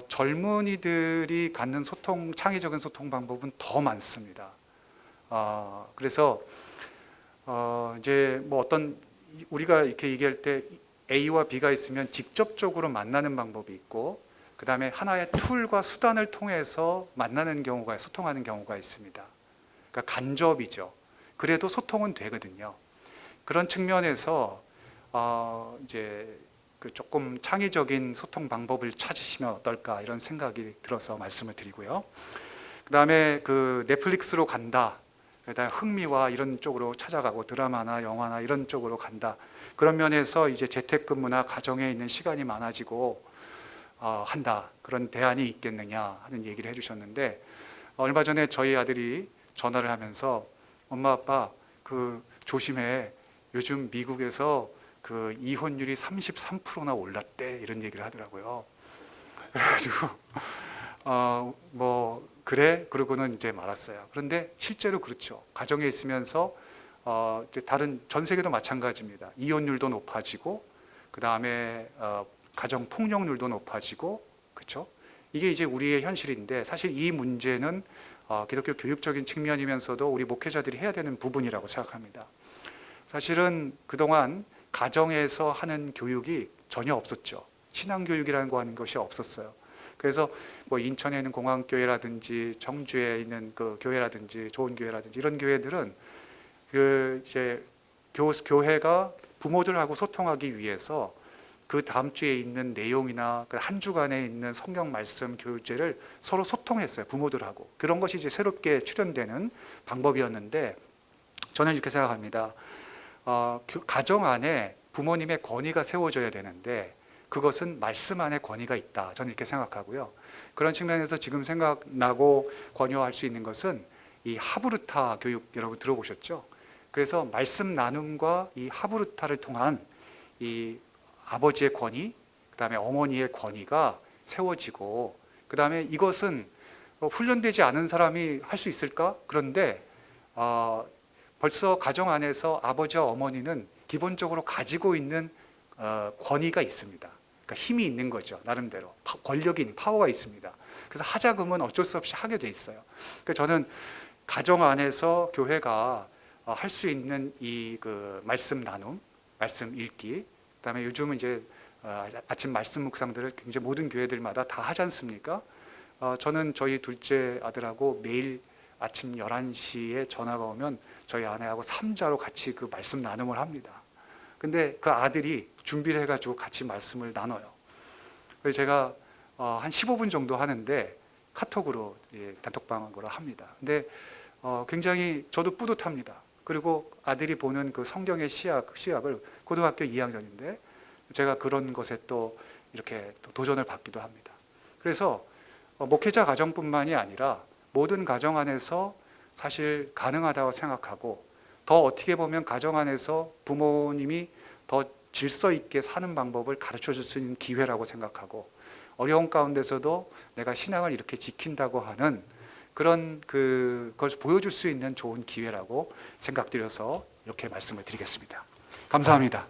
젊은이들이 갖는 소통, 창의적인 소통 방법은 더 많습니다. 그래서 이제 뭐 어떤 우리가 이렇게 얘기할 때 A와 B가 있으면 직접적으로 만나는 방법이 있고, 그 다음에 하나의 툴과 수단을 통해서 만나는 경우가, 소통하는 경우가 있습니다. 그러니까 간접이죠. 그래도 소통은 되거든요. 그런 측면에서 이제 그 조금 창의적인 소통 방법을 찾으시면 어떨까 이런 생각이 들어서 말씀을 드리고요. 그 다음에 그 넷플릭스로 간다. 그다음에 흥미와 이런 쪽으로 찾아가고 드라마나 영화나 이런 쪽으로 간다. 그런 면에서 이제 재택근무나 가정에 있는 시간이 많아지고 한다. 그런 대안이 있겠느냐 하는 얘기를 해주셨는데, 얼마 전에 저희 아들이 전화를 하면서 엄마 아빠 그 조심해. 요즘 미국에서 그 이혼율이 33%나 올랐대. 이런 얘기를 하더라고요. 그래가지고 뭐 그래? 그러고는 이제 말았어요. 그런데 실제로 그렇죠. 가정에 있으면서 이제 다른 전 세계도 마찬가지입니다. 이혼율도 높아지고, 그 다음에 가정 폭력률도 높아지고, 그렇죠? 이게 이제 우리의 현실인데, 사실 이 문제는 기독교 교육적인 측면이면서도 우리 목회자들이 해야 되는 부분이라고 생각합니다. 사실은 그동안 가정에서 하는 교육이 전혀 없었죠. 신앙교육이라는 거 하는 것이 없었어요. 그래서 뭐 인천에 있는 공항교회라든지 청주에 있는 그 교회라든지 좋은 교회라든지 이런 교회들은 그 이제 교회가 부모들하고 소통하기 위해서 그 다음 주에 있는 내용이나 그 한 주간에 있는 성경 말씀 교육제를 서로 소통했어요. 부모들하고. 그런 것이 이제 새롭게 출현되는 방법이었는데, 저는 이렇게 생각합니다. 가정 안에 부모님의 권위가 세워져야 되는데 그것은 말씀 안에 권위가 있다. 저는 이렇게 생각하고요. 그런 측면에서 지금 생각나고 권유할 수 있는 것은 이 하브르타 교육, 여러분 들어보셨죠? 그래서 말씀 나눔과 이 하브르타를 통한 이 아버지의 권위, 그 다음에 어머니의 권위가 세워지고, 그 다음에 이것은 훈련되지 않은 사람이 할 수 있을까? 그런데 벌써 가정 안에서 아버지와 어머니는 기본적으로 가지고 있는 권위가 있습니다. 그러니까 힘이 있는 거죠. 나름대로 권력이, 파워가 있습니다. 그래서 하자금은 어쩔 수 없이 하게 돼 있어요. 그러니까 저는 가정 안에서 교회가 할 수 있는 이 그 말씀 나눔, 말씀 읽기, 그다음에 요즘은 이제 아침 말씀 묵상들을 굉장히 모든 교회들마다 다 하지 않습니까? 저는 저희 둘째 아들하고 매일 아침 11시에 전화가 오면 저희 아내하고 3자로 같이 그 말씀 나눔을 합니다. 근데 그 아들이 준비를 해가지고 같이 말씀을 나눠요. 그래서 제가 한 15분 정도 하는데 카톡으로 단톡방으로 합니다. 근데 굉장히 저도 뿌듯합니다. 그리고 아들이 보는 그 성경의 시약을 고등학교 2학년인데 제가 그런 것에 또 이렇게 또 도전을 받기도 합니다. 그래서 목회자 가정뿐만이 아니라 모든 가정 안에서 사실 가능하다고 생각하고, 더 어떻게 보면 가정 안에서 부모님이 더 질서 있게 사는 방법을 가르쳐 줄 수 있는 기회라고 생각하고, 어려운 가운데서도 내가 신앙을 이렇게 지킨다고 하는 그런 그걸 보여줄 수 있는 좋은 기회라고 생각드려서 이렇게 말씀을 드리겠습니다. 감사합니다.